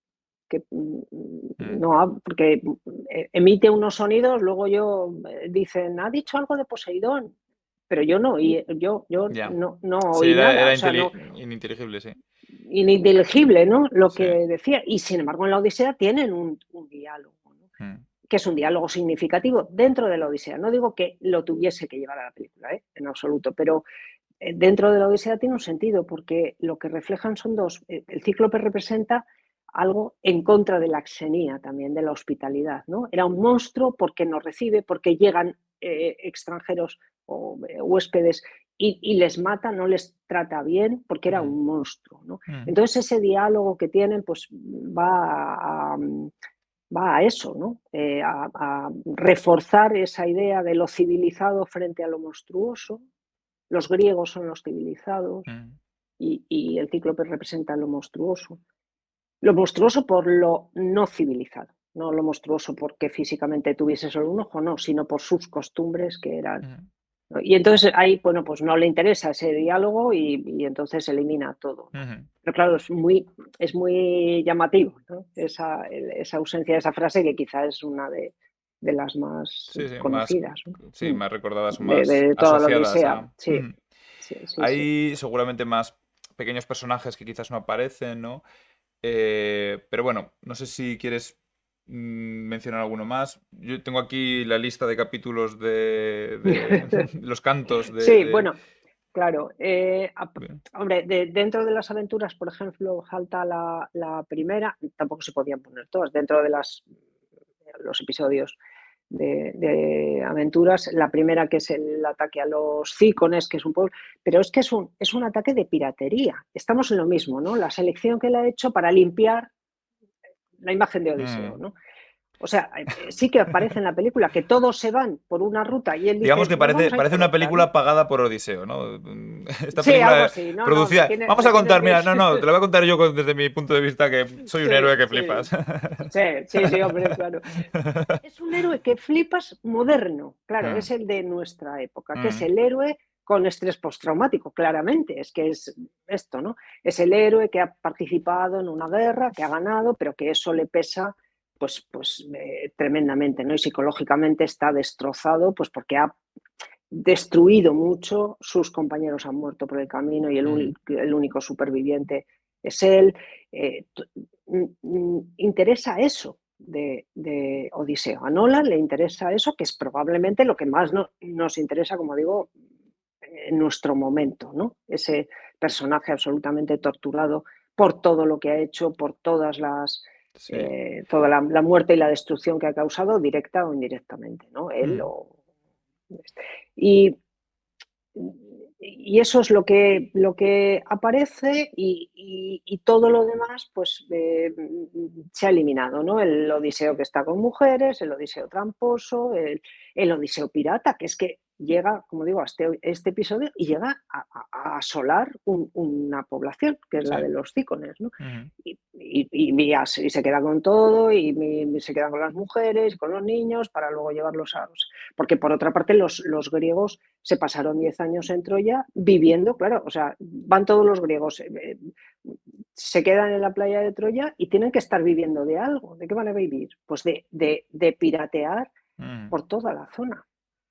que mm. no, porque emite unos sonidos, luego dicen, ha dicho algo de Poseidón, pero yo no oí, yo Ya. no Sí, oí nada, o sea, no, ininteligible, sí. ininteligible, ¿no? Lo Sí. que decía. Y sin embargo, en la Odisea tienen un diálogo, ¿no? Mm, Que es un diálogo significativo dentro de la Odisea. No digo que lo tuviese que llevar a la película, en absoluto, pero dentro de la Odisea tiene un sentido, porque lo que reflejan son dos. El cíclope representa algo en contra de la xenía también, de la hospitalidad, ¿no? Era un monstruo porque nos recibe, porque llegan extranjeros o huéspedes y les mata, no les trata bien, porque era mm, un monstruo, ¿no? mm, Entonces ese diálogo que tienen, pues va a eso, ¿no? A reforzar esa idea de lo civilizado frente a lo monstruoso. Los griegos son los civilizados mm. y el cíclope representa lo monstruoso. Lo monstruoso por lo no civilizado, no lo monstruoso porque físicamente tuviese solo un ojo, no, sino por sus costumbres que eran. Mm, ¿No? Y entonces ahí, bueno, pues no le interesa ese diálogo y entonces elimina todo, ¿no? ujú. Pero claro, es muy llamativo, ¿no? Esa ausencia de esa frase que quizás es una de las más Sí, sí, más, conocidas, ¿no? sí, más recordadas o más De toda la asociadas Odisea, a... sí, Ujú. sí, sí, sí. Hay seguramente más pequeños personajes que quizás no aparecen, ¿no? Pero bueno, no sé si quieres mencionar alguno más. Yo tengo aquí la lista de capítulos de los cantos Sí, de... bueno, claro. Bien. Hombre, dentro de las aventuras, por ejemplo, falta la primera, tampoco se podían poner todas, dentro de los episodios de aventuras, la primera que es el ataque a los Cícones, que es un pueblo, pero es que es un ataque de piratería. Estamos en lo mismo, ¿no? La selección que él ha hecho para limpiar la imagen de Odiseo, Mm. ¿no? O sea, sí que aparece en la película que todos se van por una ruta y él Digamos dice, que no, parece, vamos a ir parece por una otra, ¿no? película pagada por Odiseo, ¿no? Esta Sí, algo película así. No, no, producida... Vamos me a tienes contar, que... mira, no, no, te lo voy a contar yo desde mi punto de vista, que soy un héroe Sí, que sí, flipas. sí, sí, sí, hombre, claro. Es un héroe que flipas moderno, claro, Mm, es el de nuestra época, que es mm, el héroe con estrés postraumático, claramente, es que es esto, ¿no? Es el héroe que ha participado en una guerra, que ha ganado, pero que eso le pesa tremendamente, ¿no? Y psicológicamente está destrozado, pues porque ha destruido mucho, sus compañeros han muerto por el camino y mm, el único superviviente es él. Eh, Interesa eso de Odiseo. A Nolan le interesa eso, que es probablemente lo que más nos interesa, como digo, en nuestro momento, ¿no? Ese personaje absolutamente torturado por todo lo que ha hecho, por todas sí. toda la muerte y la destrucción que ha causado, directa o indirectamente, ¿no? Él Mm, y, y eso es lo que aparece y todo lo demás pues se ha eliminado, ¿no? El Odiseo que está con mujeres, el Odiseo tramposo, el Odiseo pirata, que es que llega, como digo, a este episodio y llega a asolar una población, que es sí. la de los Cícones, ¿no? Ujú, Y se queda con todo y se queda con las mujeres, con los niños, para luego llevarlos a... Porque por otra parte los griegos se pasaron 10 años en Troya viviendo, claro, o sea, van todos los griegos, se quedan en la playa de Troya y tienen que estar viviendo de algo. ¿De qué van a vivir? Pues de piratear mm, por toda la zona.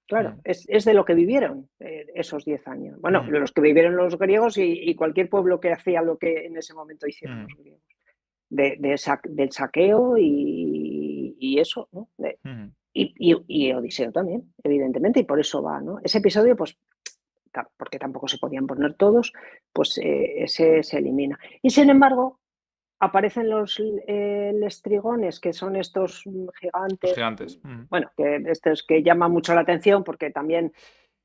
Claro, mm, es de lo que vivieron esos 10 años. Bueno, mm, los que vivieron los griegos y cualquier pueblo que hacía lo que en ese momento hicieron mm, los griegos. Del saqueo y eso, ¿no? mm, Y Odiseo también, evidentemente, y por eso va, ¿no? Ese episodio, pues, porque tampoco se podían poner todos, pues ese se elimina. Y sin embargo, aparecen los lestrigones, que son estos Los gigantes, gigantes. bueno, que estos que llaman mucho la atención porque también,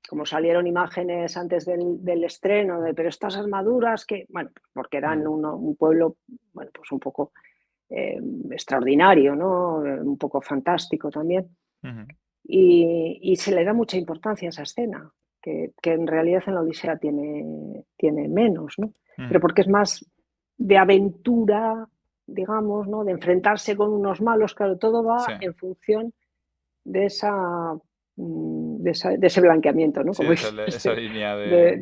como salieron imágenes antes del estreno, pero estas armaduras que, bueno, porque eran un pueblo, bueno, pues un poco extraordinario, ¿no? Un poco fantástico también. Y se le da mucha importancia a esa escena, que en realidad en la Odisea tiene menos, ¿no? Pero porque es más de aventura, digamos, ¿no? De enfrentarse con unos malos, claro, todo va Sí, en función de de ese blanqueamiento, ¿no? sí, Como dices, esa línea de...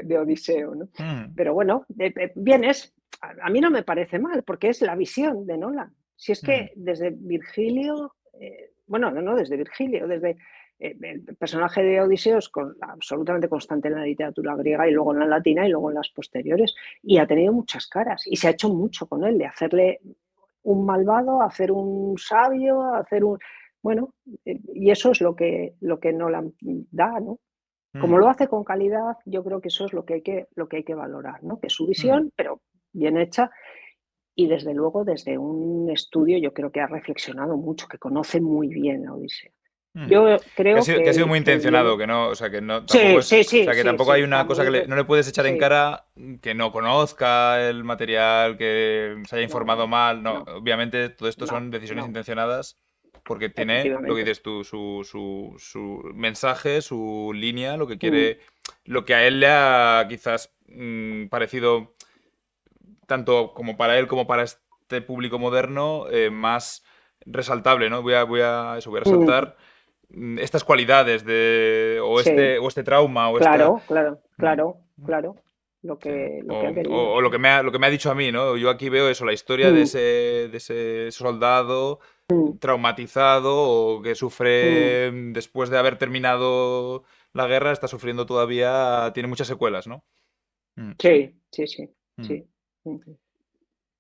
de Odiseo, ¿no? Mm, Pero bueno, bien es, a mí no me parece mal, porque es la visión de Nolan. Si es mm, que desde Virgilio, bueno, no desde Virgilio, desde el personaje de Odiseo es absolutamente constante en la literatura griega y luego en la latina y luego en las posteriores, y ha tenido muchas caras y se ha hecho mucho con él, de hacerle un malvado, hacer un sabio, hacer un... Bueno, y eso es lo que Nolan da, ¿no? Como mm, lo hace con calidad, yo creo que eso es lo que hay que valorar, ¿no? Que es su mm. visión, pero bien hecha, y desde luego desde un estudio yo creo que ha reflexionado mucho, que conoce muy bien la Odisea. Mm. Yo creo Que ha que sido el, muy que el guion... intencionado, que no, o sea, que no, tampoco Sí, es, sí, o sí, sea, que sí, tampoco sí, hay está una cosa muy... que no le puedes echar en Sí, cara que no conozca el material, que se haya no, informado no, mal, no, no, obviamente todo esto no, son decisiones no, intencionadas porque tiene lo que efectivamente. dices tú, su mensaje, su línea, lo que Mm, quiere, lo que a él le ha quizás parecido tanto como para él como para este público moderno, más resaltable, ¿no? Voy a mm, resaltar estas cualidades sí. o este trauma o esta... Claro, claro, Mm, claro, claro. Lo sí. que, lo que ha querido, O sí. lo que me ha dicho a mí, ¿no? Yo aquí veo eso, la historia Mm, de ese soldado mm, traumatizado o que mm. sufre después de haber terminado la guerra, está sufriendo todavía, tiene muchas secuelas, ¿no? Mm, Sí, sí, sí, mm. sí. Mm,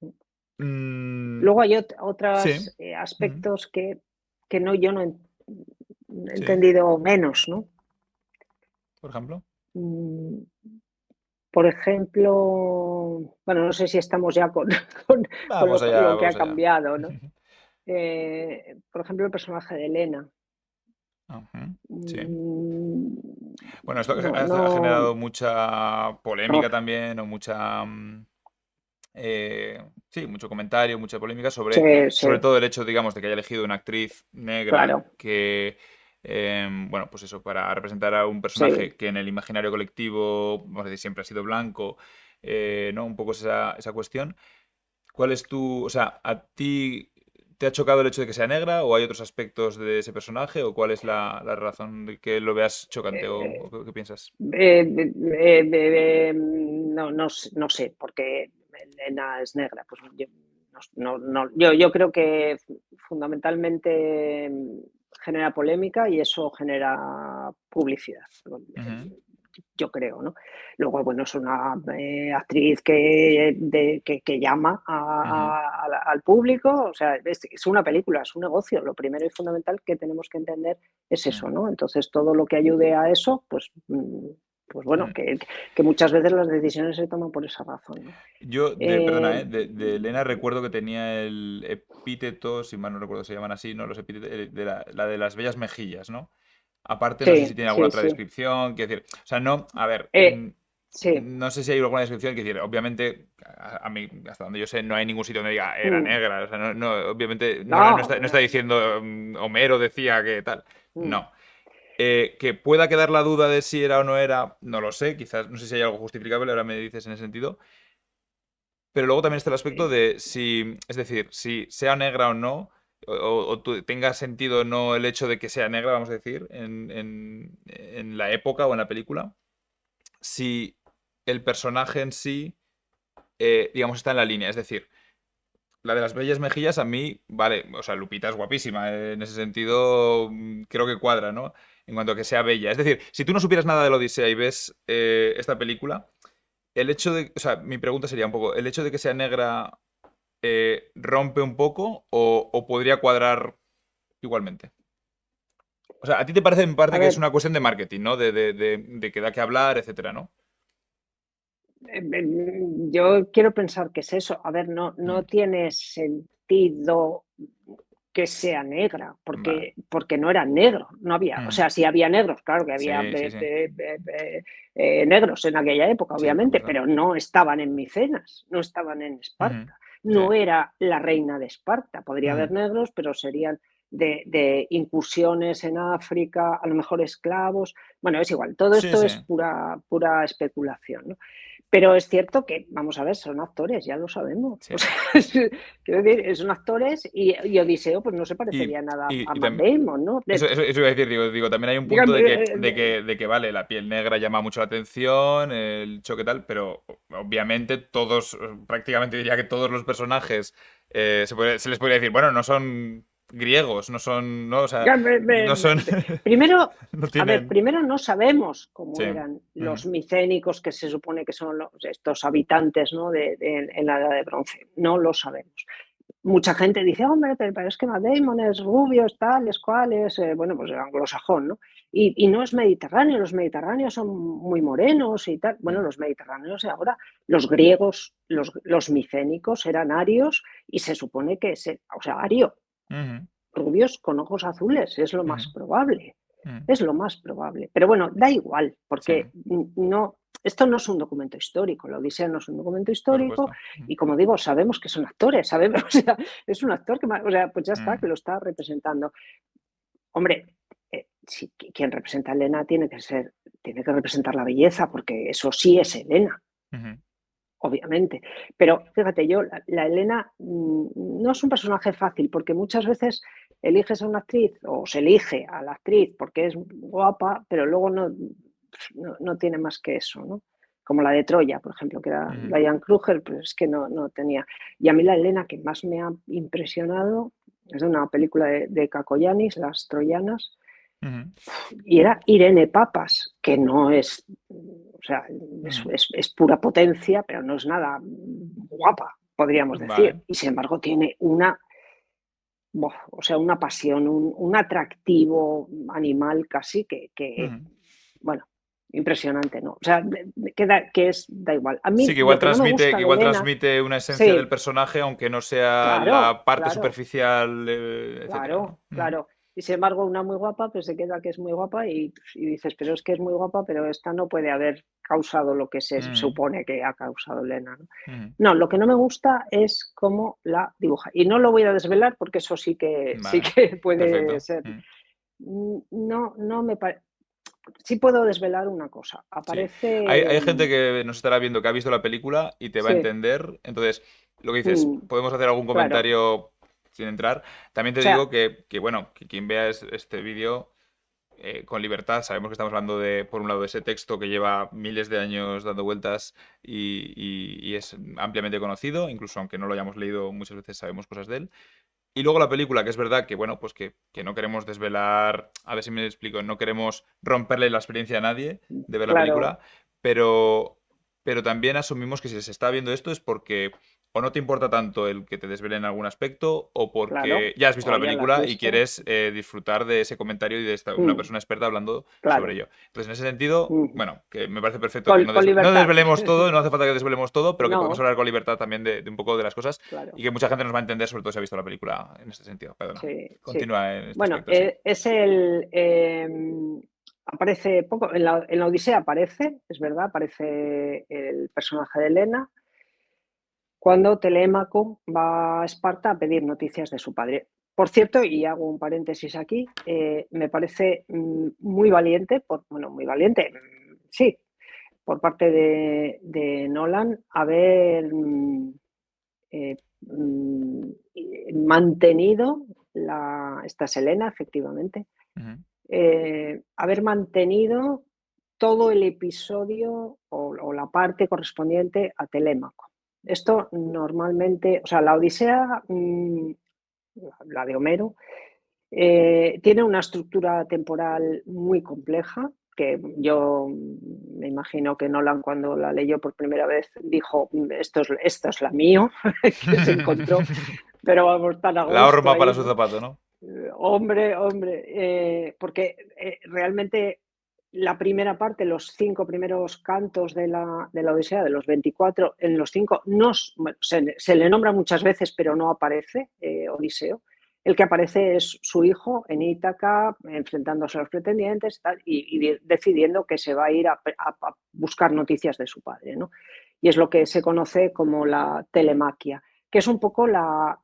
mm. Mm, Luego hay sí. otros Mm, aspectos que no, yo no he sí. entendido menos, ¿no? Por ejemplo. Mm, Por ejemplo, bueno, no sé si estamos ya con, con Vamos allá, lo que ha vamos allá. cambiado, ¿no? Por ejemplo, el personaje de Elena. Ujú, sí. Mm, Bueno, esto No, ha no. generado mucha polémica Oh, también, o mucha... sí, mucho comentario, mucha polémica sí, sobre sí, todo el hecho, digamos, de que haya elegido una actriz negra claro, que, bueno, pues eso, para representar a un sí. personaje que en el imaginario colectivo, vamos a decir, siempre ha sido blanco, ¿no? Un poco es esa cuestión. ¿Cuál es tu, o sea, a ti te ha chocado el hecho de que sea negra o hay otros aspectos de ese personaje o cuál es la razón de que lo veas chocante o Eh, qué piensas? no sé, porque Elena es negra. Pues yo creo que fundamentalmente genera polémica y eso genera publicidad. Ujú, Yo creo, ¿no? Luego, bueno, es una actriz que llama ujú, al público, o sea, es una película, es un negocio. Lo primero y fundamental que tenemos que entender es mm, eso, ¿no? Entonces, todo lo que ayude a eso, pues bueno, mm. que muchas veces las decisiones se toman por esa razón, ¿no? Yo, Eh, perdona, de Elena recuerdo que tenía el epíteto, si mal no recuerdo se llaman así, ¿no? Los epítetos, la de las bellas mejillas, ¿no? Aparte, no sé si sí, tiene alguna sí, otra sí. descripción, quiero decir, o sea, no, a ver, Sí. no sé si hay alguna descripción, quiero decir, obviamente, a mí, hasta donde yo sé, no hay ningún sitio donde diga era Mm. negra, o sea, obviamente, Nolan No, no está no. diciendo Homero decía que tal, Mm. no. Que pueda quedar la duda de si era o no era, no lo sé, quizás, no sé si hay algo justificable, ahora me dices en ese sentido, pero luego también está el aspecto de si, es decir, si sea negra o no, tenga sentido o no el hecho de que sea negra, vamos a decir, en la época o en la película, si el personaje en sí, digamos, está en la línea. Es decir, la de las bellas mejillas a mí, vale, o sea, Lupita es guapísima, en ese sentido creo que cuadra, ¿no? En cuanto a que sea bella. Es decir, si tú no supieras nada de la Odisea y ves esta película, el hecho de, o sea, mi pregunta sería un poco, ¿el hecho de que sea negra rompe un poco o podría cuadrar igualmente? O sea, a ti te parece en A parte que es ver, una cuestión de marketing, ¿no? De que da que hablar, etcétera, ¿no? Yo quiero pensar que es eso. A ver, no Mm, tiene sentido que sea negra, vale. porque no eran negros, no había, o Mm, sea, sí había negros, claro que había sí, sí, sí. negros en aquella época, Sí, por obviamente, supuesto. pero no estaban en Micenas, no estaban en Ujú, Esparta, sí. no era la reina de Esparta, podría Ujú, haber negros, pero serían de incursiones en África, a lo mejor esclavos, bueno, es igual, todo sí, esto sí. es pura especulación, ¿no? Pero es cierto que, vamos a ver, son actores, ya lo sabemos. Sí. O sea, quiero decir, son actores y Odiseo pues no se Y, parecería nada a y Matt también. Damon, ¿no? Eso iba a decir, digo, también hay un punto Dígame, de que, vale, la piel negra llama mucho la atención, el choque tal, pero obviamente todos, prácticamente diría que todos los personajes, se les podría decir, bueno, no son griegos, no son, no, o sea, no son, primero, no a ver, tienen. primero no sabemos cómo Sí. eran Ujú, los micénicos, que se supone que son estos habitantes, ¿no? En la Edad de Bronce. No lo sabemos. Mucha gente dice, hombre, pero es que Matt Damon es rubio, es tal, es cual, es, bueno, pues anglosajón, ¿no? Y no es mediterráneo, los mediterráneos son muy morenos y tal. Bueno, mm, los mediterráneos y ahora, los griegos, los micénicos eran arios y se supone que, o sea, ario, ujú, rubios con ojos azules, es lo ujú, más probable. ujú. Es lo más probable. Pero bueno, da igual, Sí, porque no, esto no es un documento histórico, la Odisea no es un documento por histórico supuesto. Mm, y como digo, sabemos que son actores, sabemos, o sea, es un actor que, o sea, pues ya está, mm, que lo está representando. Hombre, si quien representa a Elena tiene que representar la belleza, porque eso sí es Elena, ujú, obviamente. Pero fíjate, yo, la Elena no es un personaje fácil, porque muchas veces eliges a una actriz o se elige a la actriz porque es guapa, pero luego no tiene más que eso, ¿no? Como la de Troya, por ejemplo, que era ujú, Diane Kruger, pues es que no tenía. Y a mí la Elena que más me ha impresionado es de una película de Cacoyanis, Las Troyanas, ujú, y era Irene Papas, que no es, o sea, ujú. es pura potencia, pero no es nada guapa, podríamos decir. Vale. Y sin embargo tiene o sea, una pasión, un atractivo animal casi que, Ujú. bueno, impresionante, ¿no? O sea, da igual. A Sí, mí que igual lo que no me transmite, gusta que de igual Elena, transmite una esencia del sí, personaje, aunque no sea claro, la parte claro, superficial, etcétera, claro, ¿no? Ujú. claro. Y sin embargo, una muy guapa, pues se queda que es muy guapa y dices, pero es que es muy guapa, pero esta no puede haber causado lo que se Ujú, supone que ha causado Elena, ¿no? ujú. No, lo que no me gusta es cómo la dibuja. Y no lo voy a desvelar porque eso sí Vale, que puede perfecto. ser. Mm. No me parece. Sí puedo desvelar una cosa. Sí. Hay Aparece. gente que nos estará viendo que ha visto la película y te va a Sí, entender. Entonces, lo que dices, mm, podemos hacer algún claro. comentario sin entrar. También O te sea, digo bueno, que quien vea este vídeo con libertad. Sabemos que estamos hablando por un lado, de ese texto que lleva miles de años dando vueltas y es ampliamente conocido, incluso aunque no lo hayamos leído muchas veces sabemos cosas de él. Y luego la película, que es verdad que, bueno, pues que no queremos desvelar, a ver si me explico, no queremos romperle la experiencia a nadie de ver la claro. película, pero, pero también asumimos que si se está viendo esto es porque o no te importa tanto el que te desvelen algún aspecto o Claro, porque ya has visto o la ya la has película y visto. quieres disfrutar de ese comentario y de una Mm, persona experta hablando sobre claro, ello. Entonces, en ese sentido, mm. bueno, que me parece perfecto que Con no libertad. desvelemos todo, no hace falta que desvelemos todo, pero que podemos No, hablar con libertad también de un poco de las cosas y claro, que mucha gente nos va a entender, sobre todo si ha visto la película en este sentido. Perdona. sí, sí. Continúa en este Bueno, aspecto, sí. aparece poco, en la Odisea aparece, es verdad, aparece el personaje de Helena, cuando Telémaco va a Esparta a pedir noticias de su padre. Por cierto, y hago un paréntesis aquí, me parece muy valiente, bueno, muy valiente, sí, por parte de Nolan, haber eh, mm, mantenido, esta Selena, efectivamente, Ujú, haber mantenido todo el episodio o la parte correspondiente a Telémaco. Esto normalmente, o sea, la Odisea, la de Homero, tiene una estructura temporal muy compleja, que yo me imagino que Nolan cuando la leyó por primera vez dijo, esto es la mío, que se encontró, pero vamos, tan a La gusto horma para ahí, su ¿no? zapato, ¿no? Hombre, porque realmente la primera parte, los 5 primeros cantos de la Odisea, de los 24, en los 5 no, bueno, se le nombra muchas veces, pero no aparece Odiseo. El que aparece es su hijo en Ítaca, enfrentándose a los pretendientes y decidiendo que se va a ir a buscar noticias de su padre, ¿no? Y es lo que se conoce como la telemaquia, que es un poco la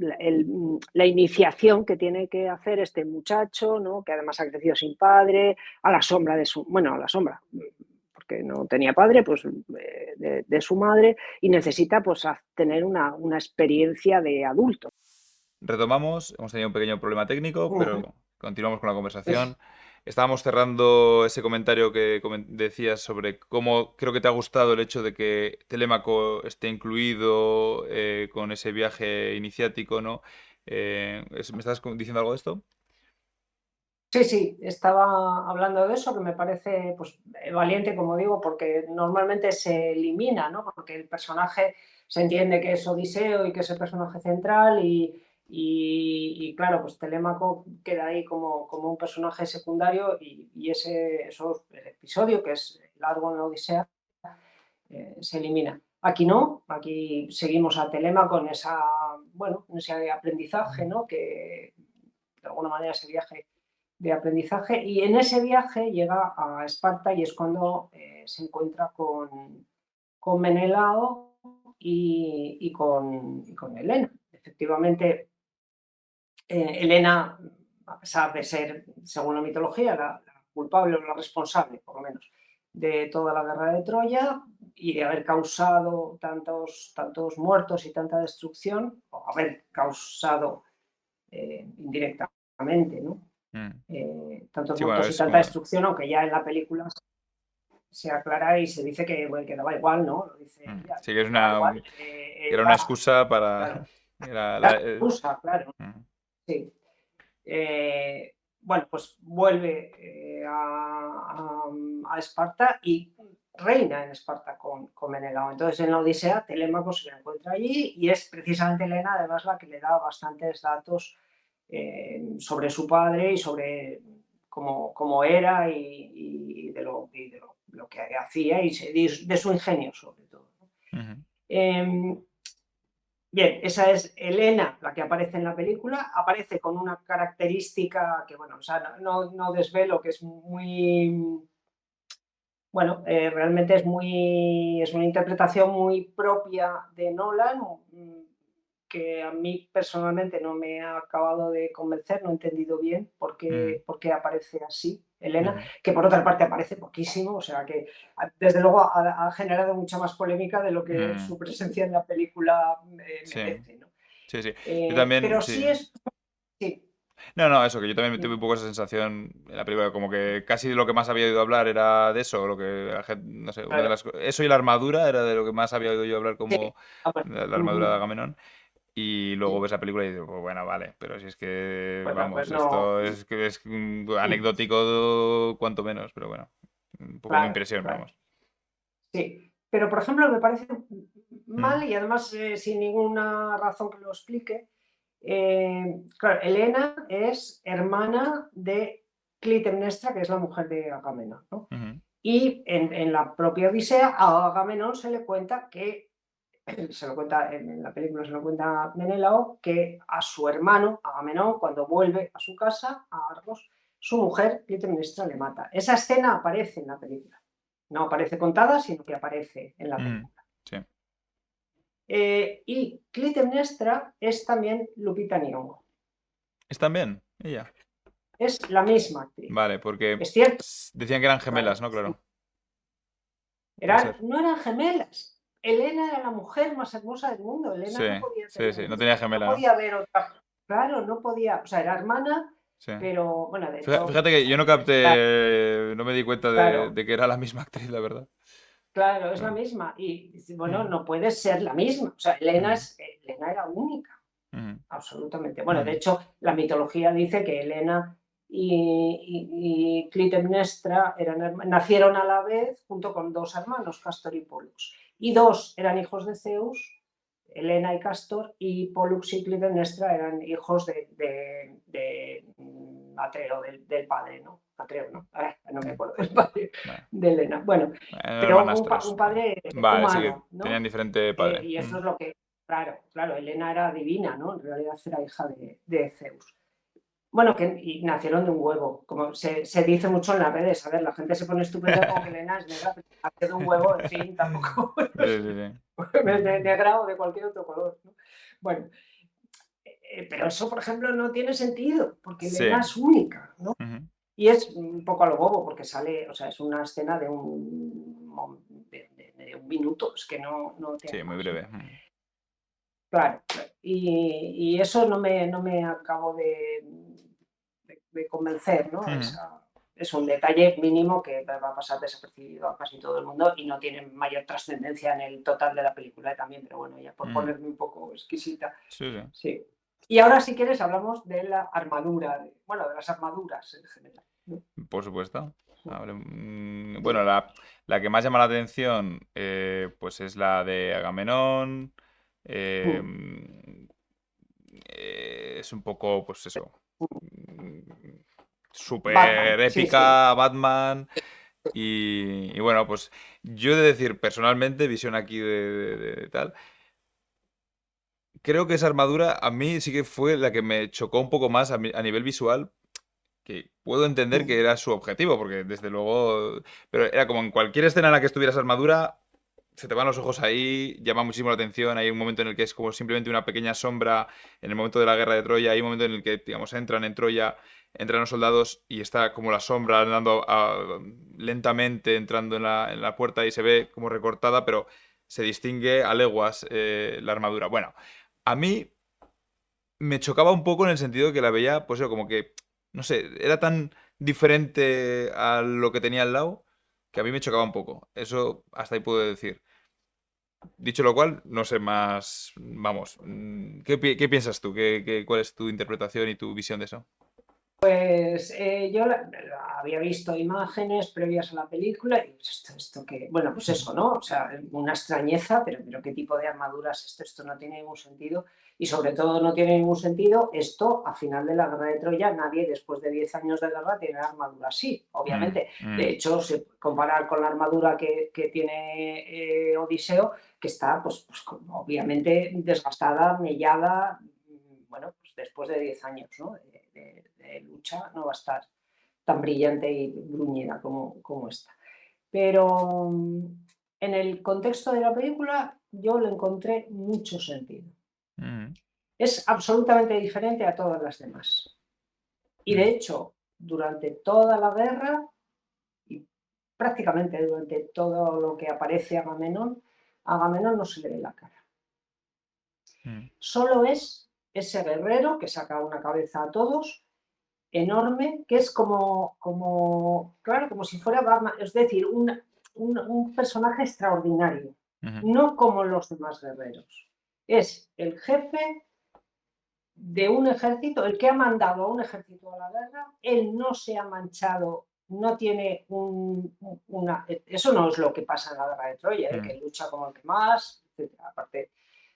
iniciación que tiene que hacer este muchacho, ¿no? Que además ha crecido sin padre, a la sombra de su, bueno, a la sombra, porque no tenía padre, pues de su madre, y necesita pues tener una experiencia de adulto. Retomamos, hemos tenido un pequeño problema técnico, Uh-huh. pero continuamos con la Es, conversación. Estábamos cerrando ese comentario que decías sobre cómo creo que te ha gustado el hecho de que Telémaco esté incluido con ese viaje iniciático, ¿no? ¿Me estás diciendo algo de esto? Sí, sí, estaba hablando de eso, que me parece pues, valiente, como digo, porque normalmente se elimina, ¿no? Porque el personaje se entiende que es Odiseo y que es el personaje central y claro, pues Telémaco queda ahí como un personaje secundario y el episodio, que es largo en la Odisea, se elimina. Aquí no, aquí seguimos a Telémaco en en ese aprendizaje, ¿no? Que de alguna manera ese viaje de aprendizaje y en ese viaje llega a Esparta y es cuando se encuentra con Menelao y con Helena. Efectivamente, Helena, a pesar de ser, según la mitología, la culpable o la responsable, por lo menos, de toda la guerra de Troya y de haber causado tantos muertos y tanta destrucción, o haber causado indirectamente, ¿no? Mm. Tantos Sí, bueno, muertos y es tanta como... destrucción, aunque ya en la película se aclara y se dice que, bueno, que daba igual, ¿no? Lo dice ella, Sí, que es daba una, igual. era una excusa para... Claro, era la excusa, claro, mm. sí. Bueno, pues vuelve a Esparta y reina en Esparta con Menelao. Entonces en la Odisea Telémaco se la encuentra allí y es precisamente Helena además la que le da bastantes datos sobre su padre y sobre cómo era lo que hacía y de su ingenio sobre todo, ¿no? Ujú. Bien, esa es Helena, la que aparece en la película. Aparece con una característica que, bueno, o sea, no desvelo, que es muy, bueno, realmente es una interpretación muy propia de Nolan, que a mí personalmente no me ha acabado de convencer, no he entendido bien Mm. por qué aparece así Helena, Ujú. que por otra parte aparece poquísimo, o sea que desde luego ha generado mucha más polémica de lo que Mm. su presencia en la película Sí, merece, ¿no? sí, sí. Yo también, Pero sí. sí es, sí, No, no, eso, que yo también tuve un poco esa sensación en la película, como que casi de lo que más había oído hablar era de eso, lo que la gente, no sé, una de claro, las eso y la armadura era de lo que más había oído yo hablar sí, como bueno, la armadura de Agamenón. Y luego sí. ves la película y digo, pues bueno, vale, pero si es que, Bueno, pues vamos, no, esto es que es anecdótico cuanto menos, pero bueno, un poco mi claro, impresión, claro. vamos. Sí, pero por ejemplo me parece Mm. mal y además sin ninguna razón que lo explique. Claro, Helena es hermana de Clitemnestra, que es la mujer de Agamenón, ¿no? Ujú. Y en la propia Odisea a Agamenón se le cuenta que, se lo cuenta en la película, se lo cuenta Menelao, que a su hermano Agamenón, cuando vuelve a su casa, a Argos, su mujer Clitemnestra le mata. Esa escena aparece en la película. No aparece contada, sino que aparece en la Ujú. película. Sí. Y Clitemnestra es también Lupita Nyong'o. ¿Están bien? Ella. Es la misma actriz. Vale, porque Es cierto, decían que eran claro. gemelas, ¿no? Claro. Puede ser. No eran gemelas. Elena era la mujer más hermosa del mundo. Elena Sí, no podía sí, tener, sí. No tenía no gemela, ¿no? podía haber otra. Claro, no podía, o sea, era hermana, Sí. pero bueno, de hecho, Fíjate que yo no claro, capté, no me di cuenta claro, de que era la misma actriz, la verdad. claro, es la Bueno. misma. Y bueno, Mm. no puede ser la misma. O sea, Mm. Elena era única. Mm. Absolutamente. Bueno, de Mm. hecho, la mitología dice que Helena y Clitemnestra nacieron a la vez junto con dos hermanos, Castor y Pollux. Y dos eran hijos de Zeus, Helena y Castor, y Pollux y Clitemnestra eran hijos Atreo del padre, ¿no? Atreo, ¿no? No me acuerdo del padre Bueno, de Elena. Bueno, pero un hermanastros. padre Vale, sí que humano, tenían ¿no? diferente padre. Y eso es lo que, claro, Elena era divina, ¿no? En realidad era hija de Zeus. Bueno, y nacieron de un huevo, como se dice mucho en las redes. A ver, la gente se pone estupenda con que Elena es negra, pero nació de un huevo, en fin, tampoco Sí, sí, sí. de negra o de cualquier otro color, ¿no? Bueno, pero eso, por ejemplo, no tiene sentido, porque Sí. Elena es única, ¿no? Ujú. Y es un poco a lo bobo, porque sale, o sea, es una escena de un minuto, es que no tiene Sí, muy más, breve. ¿no? Claro, y eso no me acabo de convencer, ¿no? Ujú. Es un detalle mínimo que va a pasar desapercibido a casi todo el mundo y no tiene mayor trascendencia en el total de la película también, pero bueno, ya por Ujú. ponerme un poco exquisita. Sí, sí. Sí. Y ahora, si quieres, hablamos de la armadura, de las armaduras en general, ¿no? Por supuesto. Sí. Bueno, la que más llama la atención, pues es la de Agamenón. eh, es un poco, pues eso, Batman, súper sí, sí. épica, Batman. Y bueno, pues yo he de decir personalmente, visión aquí de tal, creo que esa armadura a mí sí que fue la que me chocó un poco más a nivel visual, que puedo entender que era su objetivo, porque desde luego, pero era como en cualquier escena en la que estuviera esa armadura, se te van los ojos ahí, llama muchísimo la atención, hay un momento en el que es como simplemente una pequeña sombra, en el momento de la guerra de Troya, hay un momento en el que, digamos, entran en Troya, entran los soldados y está como la sombra andando lentamente entrando en la puerta y se ve como recortada, pero se distingue a leguas la armadura. Bueno, a mí me chocaba un poco en el sentido de que la veía, pues eso, como que, no sé, era tan diferente a lo que tenía al lado que a mí me chocaba un poco. Eso hasta ahí puedo decir. Dicho lo cual, no sé más, vamos, ¿qué piensas tú? ¿Cuál es tu interpretación y tu visión de eso? Pues yo había visto imágenes previas a la película y pues esto que, bueno, pues eso, ¿no? O sea, una extrañeza, pero ¿qué tipo de armaduras es esto? Esto no tiene ningún sentido y sobre todo no tiene ningún sentido esto a final de la guerra de Troya. Nadie después de 10 años de guerra tiene armadura así, Mm, obviamente. De mm, hecho, se puede comparar con la armadura que tiene Odiseo, que está pues obviamente desgastada, mellada, bueno, pues después de 10 años, ¿no? De lucha no va a estar tan brillante y bruñida como esta. Pero en el contexto de la película yo le encontré mucho sentido. mm, Es absolutamente diferente a todas las demás. Y de mm, hecho, durante toda la guerra y prácticamente durante todo lo que aparece Agamenón no se le ve la cara. mm, Solo es ese guerrero que saca una cabeza a todos enorme, que es claro, como si fuera Batman, es decir, un personaje extraordinario, ujú, no como los demás guerreros. Es el jefe de un ejército, el que ha mandado a un ejército a la guerra, él no se ha manchado, no tiene una... Eso no es lo que pasa en la guerra de Troya, que lucha como el que más, etc. Aparte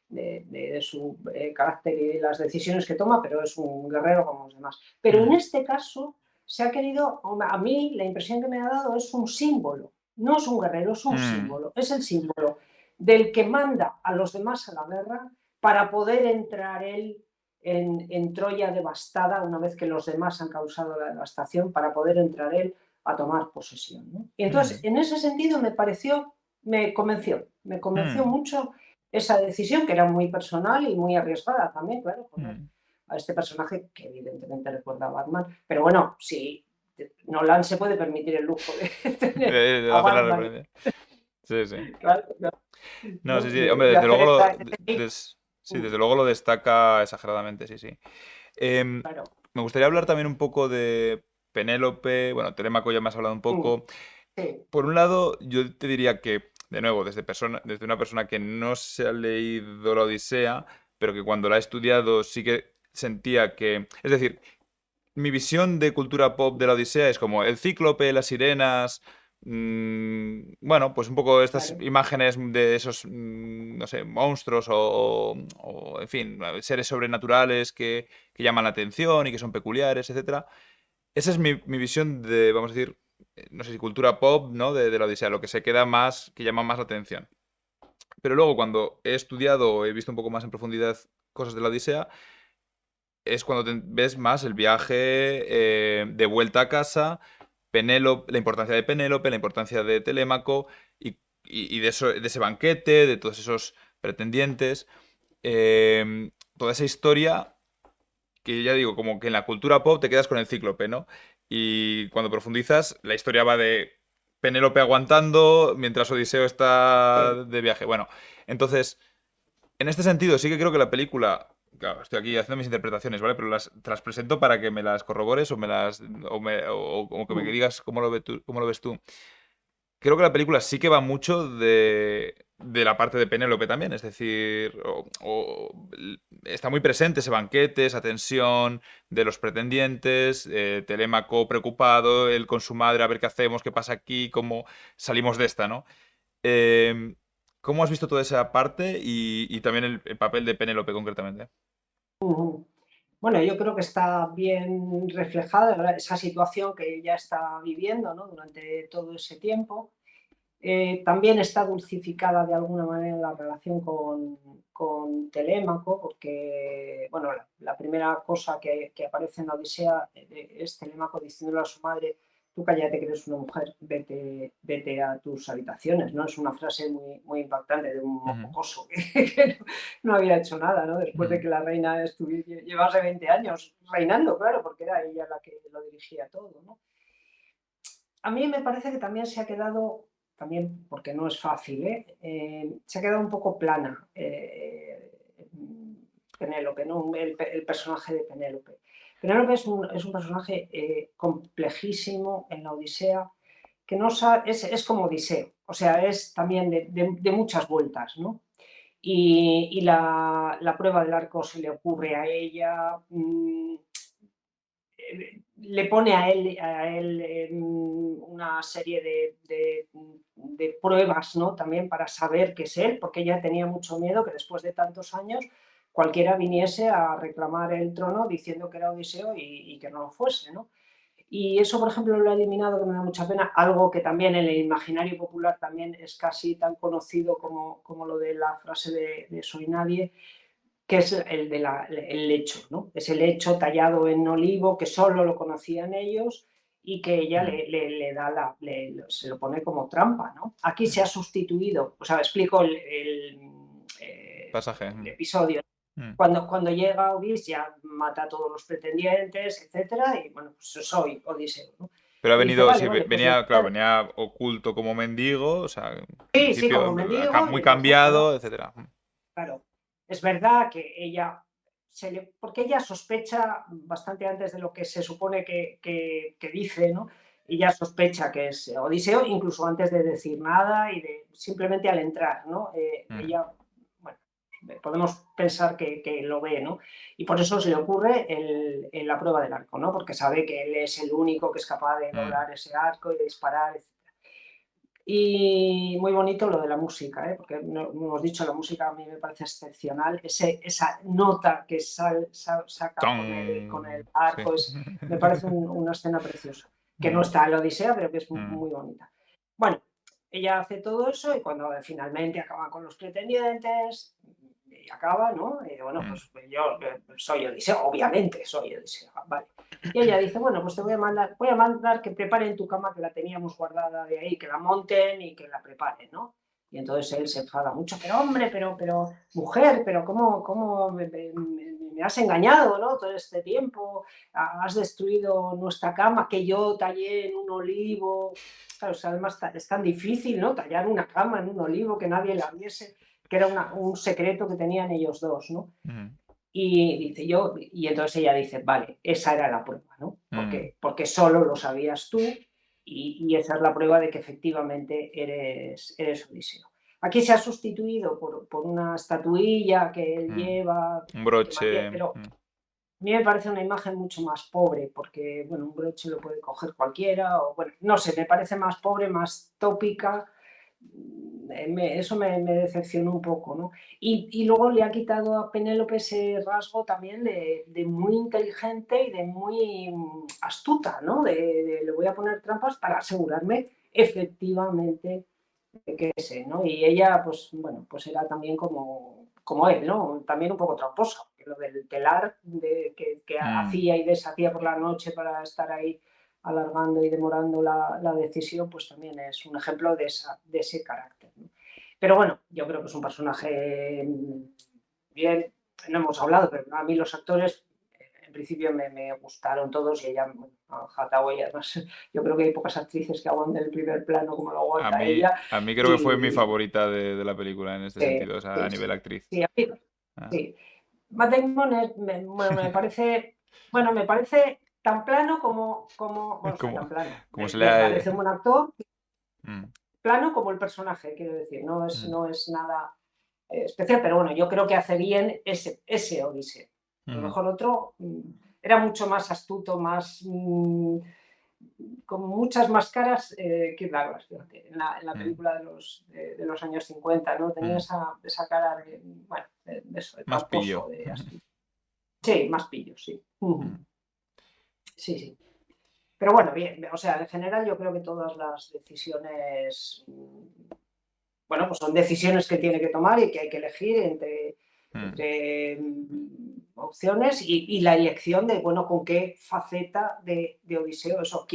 de su carácter y de las decisiones que toma, pero es un guerrero como los demás. Pero en mm, este caso se ha querido, a mí la impresión que me ha dado es un símbolo, no es un guerrero, es un mm, símbolo, es el símbolo del que manda a los demás a la guerra para poder entrar él en Troya devastada una vez que los demás han causado la devastación, para poder entrar él a tomar posesión, ¿no? Y entonces, mm, en ese sentido me convenció mm, mucho esa decisión, que era muy personal y muy arriesgada también, claro, poner mm. a este personaje que evidentemente recuerda a Batman, pero bueno, sí, Nolan se puede permitir el lujo de tener De a hacer la Batman, referencia. Sí, sí. claro, No, ¿no? sí, sí. Hombre, de desde hacer luego sí, mm, desde luego lo destaca exageradamente, sí, sí. Em, claro, Me gustaría hablar también un poco de Penélope. Bueno, Telémaco ya me has hablado un mm, poco. sí, Por un lado, yo te diría que, de nuevo, desde una persona que no se ha leído la Odisea, pero que cuando la ha estudiado sí que sentía que... Es decir, mi visión de cultura pop de la Odisea es como el cíclope, las sirenas, bueno, pues un poco estas claro, imágenes de esos, no sé, monstruos o, en fin, seres sobrenaturales que llaman la atención y que son peculiares, etcétera. esa es mi visión de, vamos a decir, no sé si cultura pop, ¿no? De la Odisea, lo que se queda más, que llama más la atención. Pero luego cuando he estudiado o he visto un poco más en profundidad cosas de la Odisea, es cuando ves más el viaje de vuelta a casa, Penélope, la importancia de Penélope, la importancia de Telémaco y de, eso, de ese banquete, de todos esos pretendientes. Toda esa historia que ya digo, como que en la cultura pop te quedas con el cíclope, ¿no? Y cuando profundizas, la historia va de Penélope aguantando mientras Odiseo está Sí. de viaje. Bueno, entonces, en este sentido, sí que creo que la película. Claro, estoy aquí haciendo mis interpretaciones, ¿vale? Pero te las presento para que me las corrobores o me las. O que me Mm. digas cómo lo ves tú. Creo que la película sí que va mucho de la parte de Penélope también, es decir, está muy presente ese banquete, esa tensión de los pretendientes, Telémaco preocupado, él con su madre, a ver qué hacemos, qué pasa aquí, cómo salimos de esta, ¿no? Eh, ¿Cómo has visto toda esa parte y también el papel de Penélope concretamente? Ujú. Bueno, yo creo que está bien reflejada, ¿verdad?, esa situación que ella está viviendo, ¿no?, durante todo ese tiempo. También está dulcificada de alguna manera la relación con Telémaco, porque bueno, la primera cosa que aparece en la Odisea es Telémaco diciéndole a su madre: tú cállate que eres una mujer, vete a tus habitaciones, ¿no? Es una frase muy, muy impactante de un Ujú, mocoso que no había hecho nada, ¿no? Después de ujú, que la reina llevase 20 años reinando, claro, porque era ella la que lo dirigía todo, ¿no? A mí me parece que también se ha quedado, también porque no es fácil, ¿eh? Se ha quedado un poco plana Penélope, ¿no? El personaje de Penélope. Penélope es un personaje complejísimo en la Odisea, que no sabe, es como Odiseo, o sea, es también de muchas vueltas, ¿no? Y la prueba del arco se le ocurre a ella, le pone a él una serie de pruebas, ¿no? También para saber que es él, porque ella tenía mucho miedo que después de tantos años cualquiera viniese a reclamar el trono diciendo que era Odiseo y que no lo fuese, ¿no? Y eso, por ejemplo, lo ha eliminado, que me da mucha pena, algo que también en el imaginario popular también es casi tan conocido como lo de la frase de Soy nadie, que es el lecho, ¿no? Es el lecho tallado en olivo que solo lo conocían ellos y que ella ujú. le da se lo pone como trampa, ¿no? Aquí se ha sustituido, o sea, explico Pasaje. el episodio. Mm. Cuando llega Odisea, mata a todos los pretendientes, etcétera, y bueno, pues soy Odiseo, ¿no? Pero ha Y dice, venido, vale, sí, vale, pues venía, claro, venía oculto como mendigo, o sea, en sí, sí, principio como mendigo, y muy entonces, bueno, cambiado, etcétera. claro, es verdad que ella porque ella sospecha bastante antes de lo que se supone que dice, ¿no? Ella sospecha que es Odiseo, incluso antes de decir nada y simplemente al entrar, ¿no? Mm, Ella, bueno, podemos pensar que lo ve, ¿no? Y por eso se le ocurre la prueba del arco, ¿no? Porque sabe que él es el único que es capaz de mm, lograr ese arco y de disparar, etc. Y muy bonito lo de la música, ¿eh? Porque no hemos dicho, la música a mí me parece excepcional. Esa nota que saca con el Ton. Sí. arco me parece una escena preciosa, que no Mm, está en la Odisea, pero que es mm, muy bonita. Bueno, ella hace todo eso y cuando finalmente acaba con los pretendientes, y acaba, ¿no? Y bueno, mm, pues yo soy Odiseo, obviamente soy Odiseo, vale. Y ella dice, bueno, pues te voy a mandar que preparen tu cama, que la teníamos guardada de ahí, que la monten y que la preparen, ¿no? Y entonces él se enfada mucho, pero hombre, pero mujer, pero ¿cómo me has engañado, ¿no? Todo este tiempo, has destruido nuestra cama que yo tallé en un olivo. Claro, o sea, además es tan difícil, ¿no? Tallar una cama en un olivo que nadie la viese, que era un secreto que tenían ellos dos, ¿no? mm, Y entonces ella dice, vale, esa era la prueba, ¿no? mm, Porque solo lo sabías tú y esa es la prueba de que efectivamente eres Odiseo. Aquí se ha sustituido por una estatuilla que él mm. lleva, Un que mantiene, broche. pero a mí me parece una imagen mucho más pobre, porque, bueno, un broche lo puede coger cualquiera, o bueno, no sé, me parece más pobre, más tópica, eso me decepcionó un poco, ¿no? Y luego le ha quitado a Penélope ese rasgo también de muy inteligente y de muy astuta, ¿no? De le voy a poner trampas para asegurarme efectivamente que sé, ¿no? Y ella, pues bueno, pues era también como él, ¿no? También un poco tramposa, porque lo del telar que Mm, hacía y deshacía por la noche para estar ahí alargando y demorando la decisión, pues también es un ejemplo de ese carácter, ¿no? Pero bueno, yo creo que es un personaje bien, no hemos hablado, pero a mí los actores en principio me gustaron todos y ella, bueno, Hathaway, además, yo creo que hay pocas actrices que aguanten el primer plano como lo aguanta ella. a mí creo que fue mi Y favorita de la película en este sí, sentido, o sea, a sí, nivel sí, actriz. sí, a mí, Ah. sí. Matt Damon bueno, bueno, me parece tan plano bueno, o sea, tan Como, plano. como se le Me ha... parece un buen actor, Mm, plano como el personaje, quiero decir, mm, no es nada especial, pero bueno, yo creo que hace bien ese Odiseo. A lo mm, mejor otro era mucho más astuto, más con muchas más caras que Douglas, fíjate, en la mm, película de los años 50, ¿no? Tenía mm. esa cara de, bueno, de eso, de Más tramposo, pillo. de astuto. Sí, más pillo, sí. Mm, Sí, sí. Pero bueno, bien, o sea, en general yo creo que todas las decisiones, bueno, pues son decisiones que tiene que tomar y que hay que elegir mm, entre opciones y la elección de, bueno, con qué faceta de Odiseo, eso,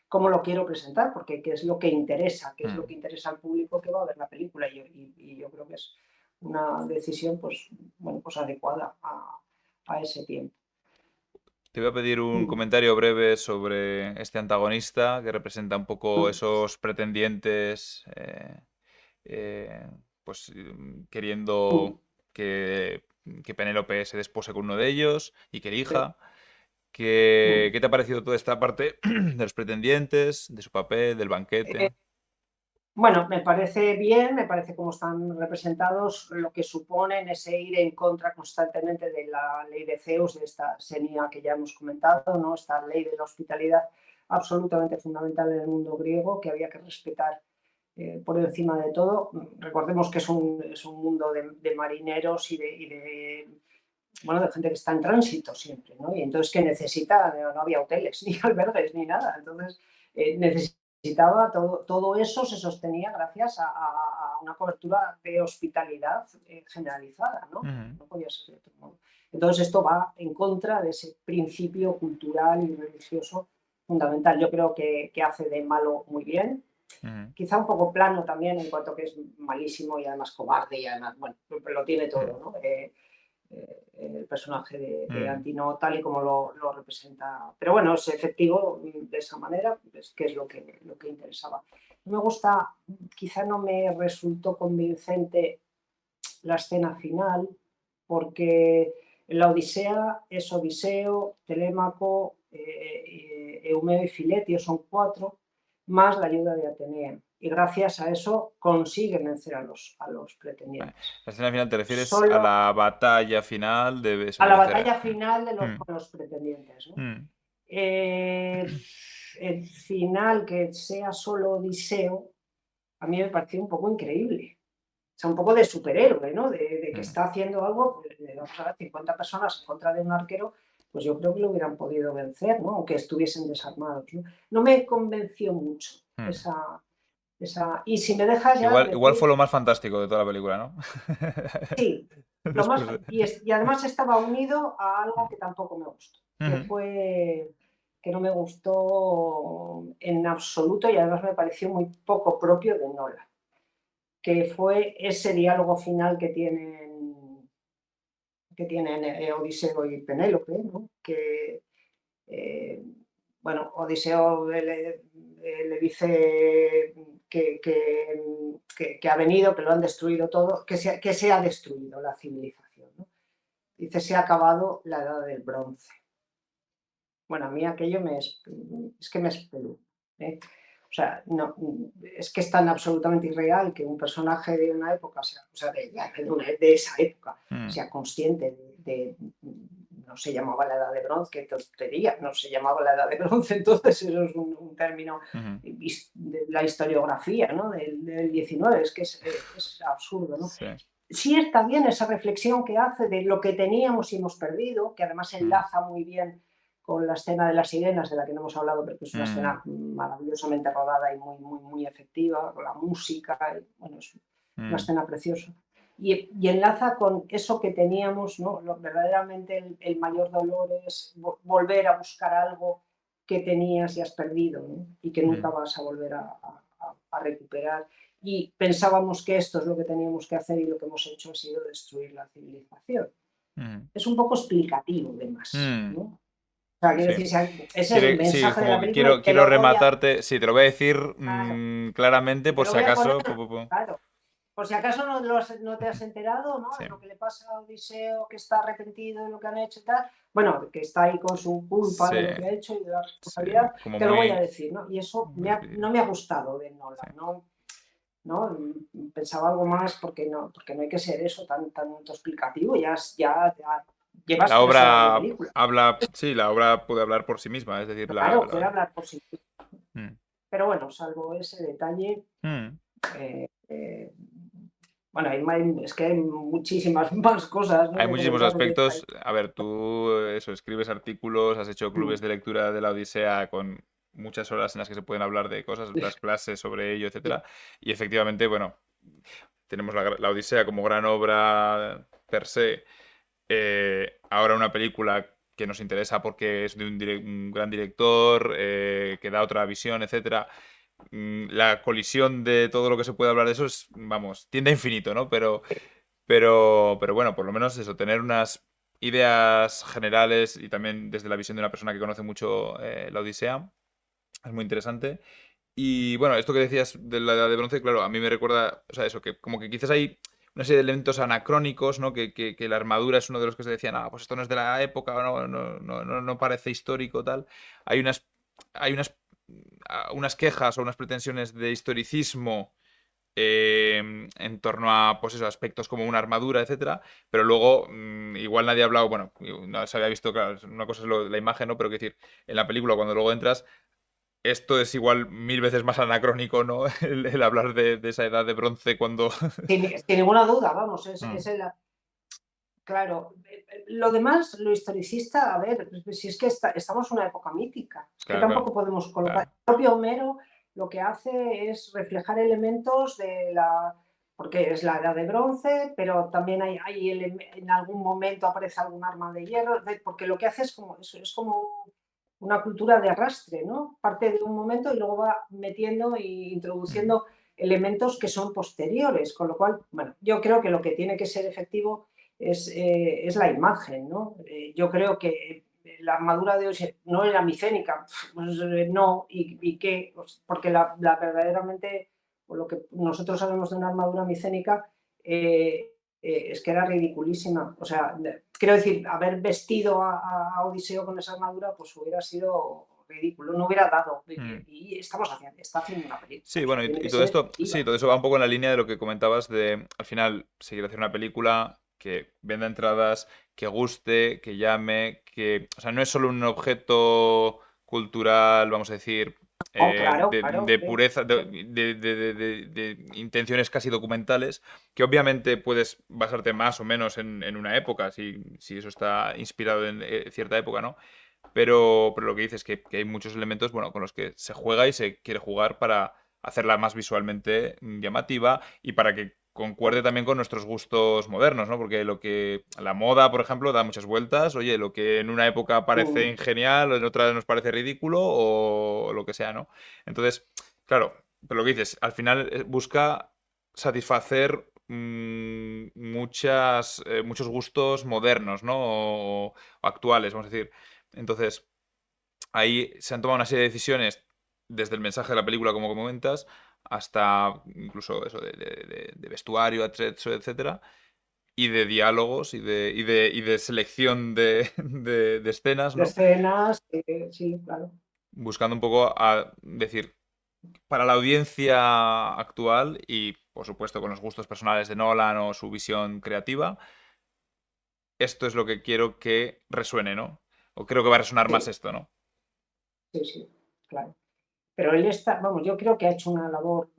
cómo lo quiero presentar, porque qué es lo que interesa, qué es lo mm. que interesa al público que va a ver la película. Y yo creo que es una decisión, pues, bueno, pues adecuada a ese tiempo. Te voy a pedir un Mm, comentario breve sobre este antagonista que representa un poco mm, esos pretendientes, eh, pues mm, queriendo que Penélope se despose con uno de ellos y que sí, elija. mm. ¿Qué te ha parecido toda esta parte de los pretendientes, de su papel, del banquete? Bueno, me parece bien, me parece cómo están representados, lo que suponen ese ir en contra constantemente de la ley de Zeus, de esta senia que ya hemos comentado, ¿no? Esta ley de la hospitalidad absolutamente fundamental en el mundo griego, que había que respetar por encima de todo. Recordemos que es un mundo de marineros bueno, de gente que está en tránsito siempre, ¿no? Y entonces que necesita, no había hoteles, ni albergues, ni nada. Entonces necesitaba todo eso se sostenía gracias a una cobertura de hospitalidad generalizada, ¿no? Ujú, No podía ser de otro modo. Entonces esto va en contra de ese principio cultural y religioso fundamental. Yo creo que hace de malo muy bien, ujú, quizá un poco plano también en cuanto que es malísimo y además cobarde y además, bueno, lo tiene mm, todo, ¿no? El personaje de mm, Antino tal y como lo representa. Pero bueno, es efectivo de esa manera, pues, que es lo que interesaba. Me gusta, quizá no me resultó convincente la escena final, porque en la Odisea es Odiseo, Telémaco, Eumeo y Filetio, son cuatro, más la ayuda de Atenea. Y gracias a eso consiguen vencer a los vale. pretendientes. La escena final te refieres a Solo la batalla final de eso, a de la vencer. batalla final Mm, con los pretendientes, ¿no? mm, Eh, el final, que sea solo Odiseo, a mí me pareció un poco increíble. O sea, un poco de superhéroe, ¿no? De que mm. está haciendo algo, vamos a ver, 50 personas en contra de un arquero, pues yo creo que lo hubieran podido vencer, ¿no? Aunque estuviesen desarmados, ¿no? No me convenció mucho Mm. y si me dejas ya Igual fue decir, lo más fantástico de toda la película, ¿no? sí, Después de... y además estaba unido a algo que tampoco me gustó, Ujú, que no me gustó en absoluto y además me pareció muy poco propio de Nolan, que fue ese diálogo final que tienen Odiseo y Penélope, ¿no? Que, eh, bueno, Odiseo le dice que ha venido, que lo han destruido todo, que se ha destruido la civilización, ¿no? Dice, se ha acabado la edad del bronce. Bueno, a mí aquello es que me espeluznó, ¿eh? O sea, no, es que es tan absolutamente irreal que un personaje de una época, o sea de esa época, mm, sea consciente no se llamaba la Edad de Bronce, qué tontería, no se llamaba la Edad de Bronce, entonces eso es un término Ujú. de la historiografía, ¿no? del 19, es que es absurdo, ¿no? Sí. Sí está bien esa reflexión que hace de lo que teníamos y hemos perdido, que además Mm, enlaza muy bien con la escena de las sirenas, de la que no hemos hablado, pero que es una mm, escena maravillosamente rodada y muy efectiva, con la música, bueno, es una mm, escena preciosa. Y enlaza con eso que teníamos, ¿no? Verdaderamente el mayor dolor es volver a buscar algo que tenías y has perdido, ¿no? Y que nunca mm, vas a volver a recuperar. Y pensábamos que esto es lo que teníamos que hacer y lo que hemos hecho ha sido destruir la civilización. mm, Es un poco explicativo, además, mm. ¿no? O sea, quiero Sí. decir, ese es el Sí, mensaje de como la que película y quiero rematarte. Sí, te lo voy a decir claro, claramente y te por lo si voy a poner, acaso. claro, por si acaso no te has enterado, ¿no? Sí, De lo que le pasa a Odiseo, que está arrepentido de lo que han hecho y tal. Bueno, que está ahí con su culpa sí, de lo que ha hecho y de la sí. responsabilidad, Como te lo voy a muy. decir, ¿no? Y eso Muy explícito. no me ha gustado de Sí. Nolan, ¿no? ¿No? Pensaba algo más porque no hay que ser eso tan explicativo, ya llevas La 3 horas de obra película. habla. Sí, la obra puede hablar por sí misma. Es decir, Claro, puede hablar por sí mismo. Mm, Pero bueno, salvo ese detalle, mm. eh, eh, bueno, es que hay muchísimas más cosas, ¿no? Hay Que muchísimos comentar. aspectos. A ver, tú eso, escribes artículos, has hecho clubes de lectura de la Odisea con muchas horas en las que se pueden hablar de cosas, das clases sobre ello, etcétera. Y efectivamente, bueno, tenemos la Odisea como gran obra per se. Ahora una película que nos interesa porque es de un gran director, que da otra visión, etcétera. La colisión de todo lo que se puede hablar de eso es, vamos, tiende a infinito, ¿no? Pero bueno, por lo menos eso, tener unas ideas generales y también desde la visión de una persona que conoce mucho la Odisea, es muy interesante. Y bueno, esto que decías de la Edad de Bronce, claro, a mí me recuerda, o sea, eso, que como que quizás hay una serie de elementos anacrónicos, ¿no? Que la armadura es uno de los que se decían, ah, pues esto no es de la época, no parece histórico, tal. Hay unas quejas o unas pretensiones de historicismo en torno a pues eso, aspectos como una armadura, etcétera, pero luego igual nadie ha hablado, bueno, no se había visto, claro, una cosa es la imagen, ¿no? Pero quiero decir, en la película cuando luego entras, esto es igual 1000 veces más anacrónico, ¿no? El hablar de esa edad de bronce cuando. Sin ninguna duda, vamos, Mm, claro. Lo demás, lo historicista, a ver, pues si es que estamos en una época mítica, es que claro, claro, tampoco podemos colocar. claro. El propio Homero lo que hace es reflejar elementos de la. Porque es la edad de bronce, pero también en algún momento aparece algún arma de hierro, porque lo que hace es como una cultura de arrastre, ¿no? Parte de un momento y luego va metiendo e Mm, introduciendo elementos que son posteriores, con lo cual, bueno, yo creo que lo que tiene que ser efectivo es la imagen, ¿no? Yo creo que la armadura de hoy no era micénica, pues, no, y qué, pues, porque verdaderamente, o lo que nosotros sabemos de una armadura micénica, es que era ridiculísima. O sea, quiero decir, haber vestido a Odiseo con esa armadura, pues hubiera sido ridículo, no hubiera dado. mm. Y está haciendo una película, Sí, o sea, bueno, tiene y que todo ser esto, sí, efectiva. todo eso va un poco en la línea de lo que comentabas de, al final, seguir haciendo una película que venda entradas, que guste, que llame, o sea, no es solo un objeto cultural, vamos a decir, Oh, claro, claro, de pureza, de intenciones casi documentales, que obviamente puedes basarte más o menos en una época, si eso está inspirado en cierta época, ¿no? Pero lo que dices es que hay muchos elementos, bueno, con los que se juega y se quiere jugar para hacerla más visualmente llamativa y para que concuerde también con nuestros gustos modernos, ¿no? Porque la moda, por ejemplo, da muchas vueltas. Oye, lo que en una época parece genial, en otra nos parece ridículo o lo que sea, ¿no? Entonces, claro, pero lo que dices, al final busca satisfacer muchos gustos modernos, ¿no? O actuales, vamos a decir. Entonces, ahí se han tomado una serie de decisiones desde el mensaje de la película, como comentas, hasta incluso eso de vestuario, etcétera, y de diálogos y de selección de escenas, de ¿no? escenas, sí, claro. Buscando un poco a decir, para la audiencia actual y, por supuesto, con los gustos personales de Nolan o su visión creativa, esto es lo que quiero que resuene, ¿no? O creo que va a resonar más Sí, esto, ¿no? sí, claro. Pero él está, vamos, yo creo que ha hecho una labor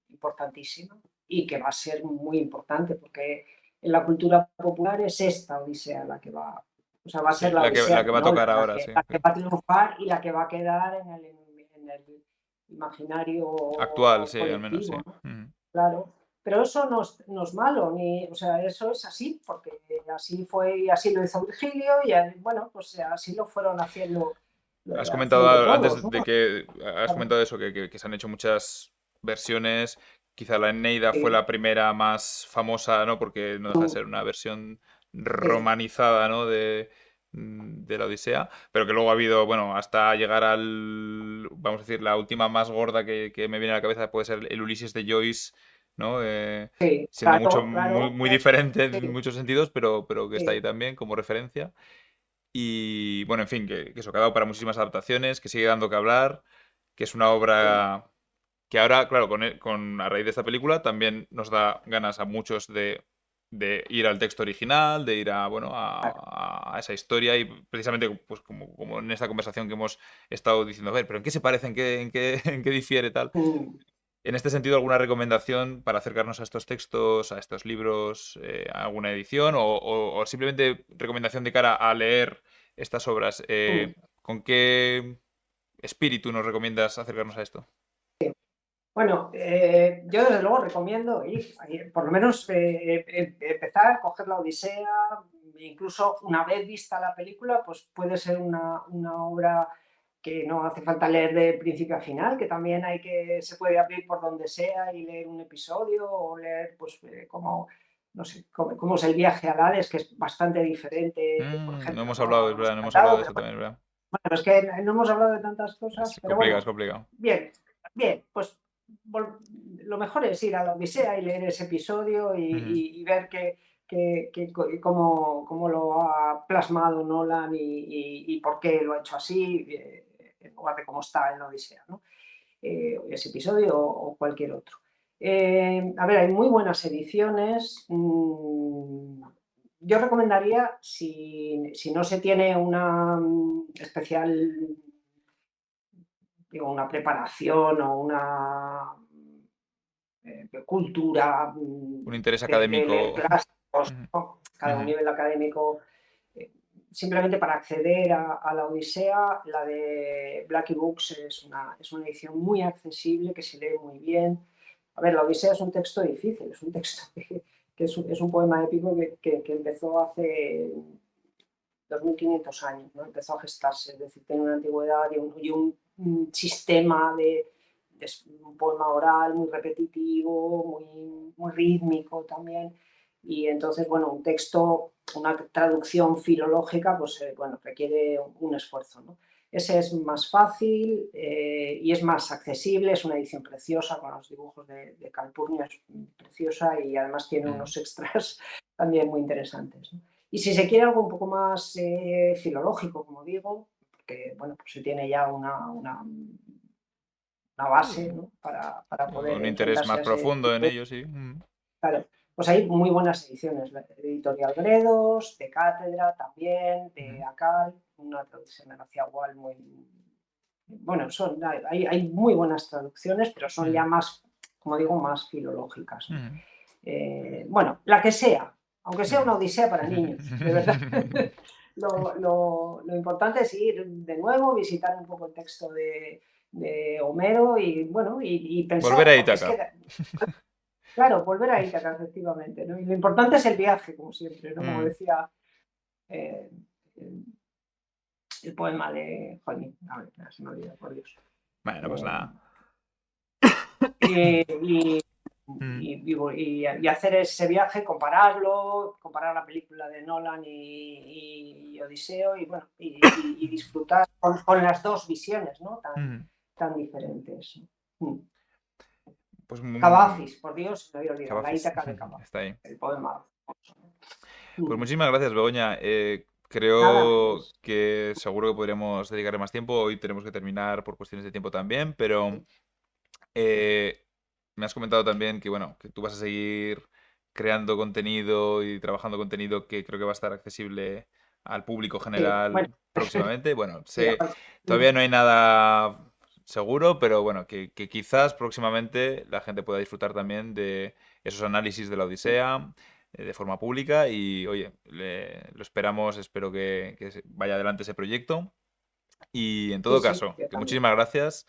importantísima y que va a ser muy importante porque en la cultura popular es esta Odisea la que va, o sea, va a Sí, ser la la Odisea que de va a Nolan, tocar ahora, sí. la que va a triunfar y la que va a quedar en el Actual, imaginario sí, al menos sí. colectivo, ¿no? Claro. Pero eso no es malo, ni, o sea, eso es así, porque así fue y así lo hizo Virgilio y bueno, pues así lo fueron Has haciendo comentado todos, antes ¿no? de que has Claro. comentado eso, que se han hecho muchas versiones. Quizá la Eneida fue Sí, la primera más famosa, ¿no? Porque no deja de mm, ser una versión sí, romanizada, ¿no? De la Odisea. Pero que luego ha habido, bueno, hasta llegar al, vamos a decir, la última más gorda que me viene a la cabeza puede ser el Ulises de Joyce, ¿no? sí, Siendo claro, muy, claro, muy diferente en sí, muchos sentidos, pero que está ahí sí, también como referencia. Y bueno, en fin, que eso, que ha dado para muchísimas adaptaciones, que sigue dando que hablar, que es una sí, obra que ahora, claro, a raíz de esta película también nos da ganas a muchos de ir al texto original, de ir a, bueno, claro. a esa historia y precisamente, pues como en esta conversación que hemos estado diciendo, a ver, pero ¿en qué se parece? En qué difiere tal? Mm, En este sentido, ¿alguna recomendación para acercarnos a estos textos, a estos libros, alguna edición o simplemente recomendación de cara a leer estas obras? mm. ¿Con qué espíritu nos recomiendas acercarnos a esto? Bueno, yo desde luego recomiendo ir, por lo menos empezar, coger la Odisea, incluso una vez vista la película, pues puede ser una obra que no hace falta leer de principio a final, que también se puede abrir por donde sea y leer un episodio o leer, pues, como, no sé, cómo es el viaje a Hades, que es bastante diferente, por No ejemplo, hemos ¿no? hablado, No es hemos verdad, no hemos hablado comentado, de pero eso también, es verdad. bueno, es que no hemos hablado de tantas cosas, Es pero complicado, bueno, es complicado. bien, bien, pues lo mejor es ir a la Odisea y leer ese episodio Ujú. y ver cómo lo ha plasmado Nolan y por qué lo ha hecho así, en lugar de cómo está en la Odisea, ¿no? Ese episodio o cualquier otro. A ver, hay muy buenas ediciones. Yo recomendaría, si no se tiene una especial, digo, una preparación o una cultura Un interés de leer académico. clásicos, Ujú, ¿no? Cada un ujú, nivel académico. eh, Simplemente para acceder a la Odisea, la de Blackie Books es una edición muy accesible, que se lee muy bien. A ver, la Odisea es un texto difícil, es un texto que es un poema épico que empezó hace 2500 años, ¿no? Empezó a gestarse, es decir, tiene una antigüedad un sistema de un poema oral muy repetitivo, muy rítmico también. Y entonces, bueno, un texto, una traducción filológica, pues bueno, requiere un esfuerzo, ¿no? Ese es más fácil y es más accesible, es una edición preciosa con los dibujos de Calpurnio, es preciosa y además tiene ujú. unos extras también muy interesantes, ¿no? Y si se quiere algo un poco más filológico, como digo, porque bueno, pues se tiene ya una base, ¿no? Para poder Un interés enfrentarse más a ese profundo en tipo de... ello, sí. Ujú. Claro, pues hay muy buenas ediciones, la Editorial Gredos, de Cátedra también, Ujú, de Acal, una traducción de García Gual muy... Bueno, hay muy buenas traducciones, pero son ya ujú, más, como digo, más filológicas, ¿no? ujú, Bueno, la que sea, aunque sea ujú. una odisea para niños, de verdad. Lo importante es ir de nuevo, visitar un poco el texto de Homero y, bueno, y Volver pensar, a porque es Ítaca. que, claro, volver a Ítaca, efectivamente, ¿no? Y lo importante es el viaje, como siempre, ¿no? Como Mm. decía eh, el poema de... Jolín, a ver, se me olvida, por Dios. Bueno, pues Eh, nada. y, y- Mm. y hacer ese viaje, compararlo, comparar la película de Nolan y Odiseo y, bueno, y disfrutar con las dos visiones, ¿no? Ujú. Tan diferentes. Mm. Pues Cavafis, por Dios, se me había olvidado, la Cavafis. Ítaca de Cavafis, Está ahí. el poema. Pues Mm. muchísimas gracias, Begoña. Nada, Creo pues que seguro que podríamos dedicarle más tiempo. Hoy tenemos que terminar por cuestiones de tiempo también, pero eh, me has comentado también que, bueno, que tú vas a seguir creando contenido y trabajando contenido que creo que va a estar accesible al público Sí, general bueno, próximamente. Bueno, sí, todavía no hay nada seguro, pero bueno, que quizás próximamente la gente pueda disfrutar también de esos análisis de la Odisea de forma pública y, oye, lo esperamos, espero que vaya adelante ese proyecto. Y en sí, todo sí, caso, yo que también. muchísimas gracias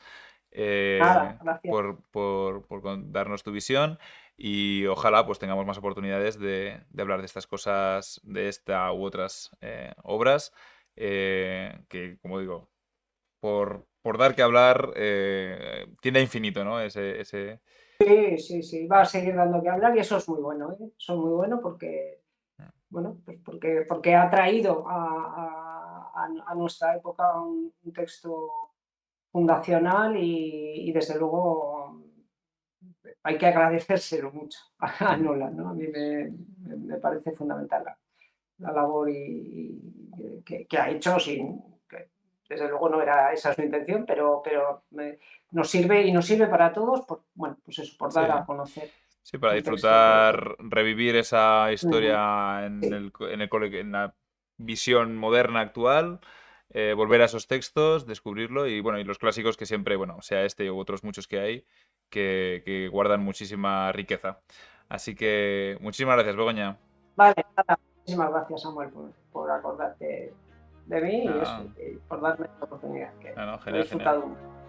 Nada, gracias. por darnos tu visión y ojalá pues tengamos más oportunidades de hablar de estas cosas, de esta u otras obras, que como digo, por dar que hablar, tiende a infinito, ¿no? Sí, sí, sí, va a seguir dando que hablar y eso es muy bueno, ¿eh? Eso es muy bueno porque, bueno, pues porque ha traído a nuestra época un texto fundacional y desde luego hay que agradecérselo mucho a Nolan, ¿no? A mí me parece fundamental la labor que ha hecho sin que desde luego no era esa su intención, pero nos sirve y nos sirve para todos por, bueno, pues eso, por Sí, dar a conocer sí, para un texto que disfrutar, revivir esa ujú, historia en sí, en la visión moderna actual, volver a esos textos, descubrirlo y bueno, y los clásicos que siempre, bueno, sea este u otros muchos que hay, que guardan muchísima riqueza. Así que muchísimas gracias, Begoña. vale, nada, muchísimas gracias, Samuel, por acordarte de mí y eso, Nada, y por darme esta oportunidad, que no, lo he genial, genial. disfrutado mucho.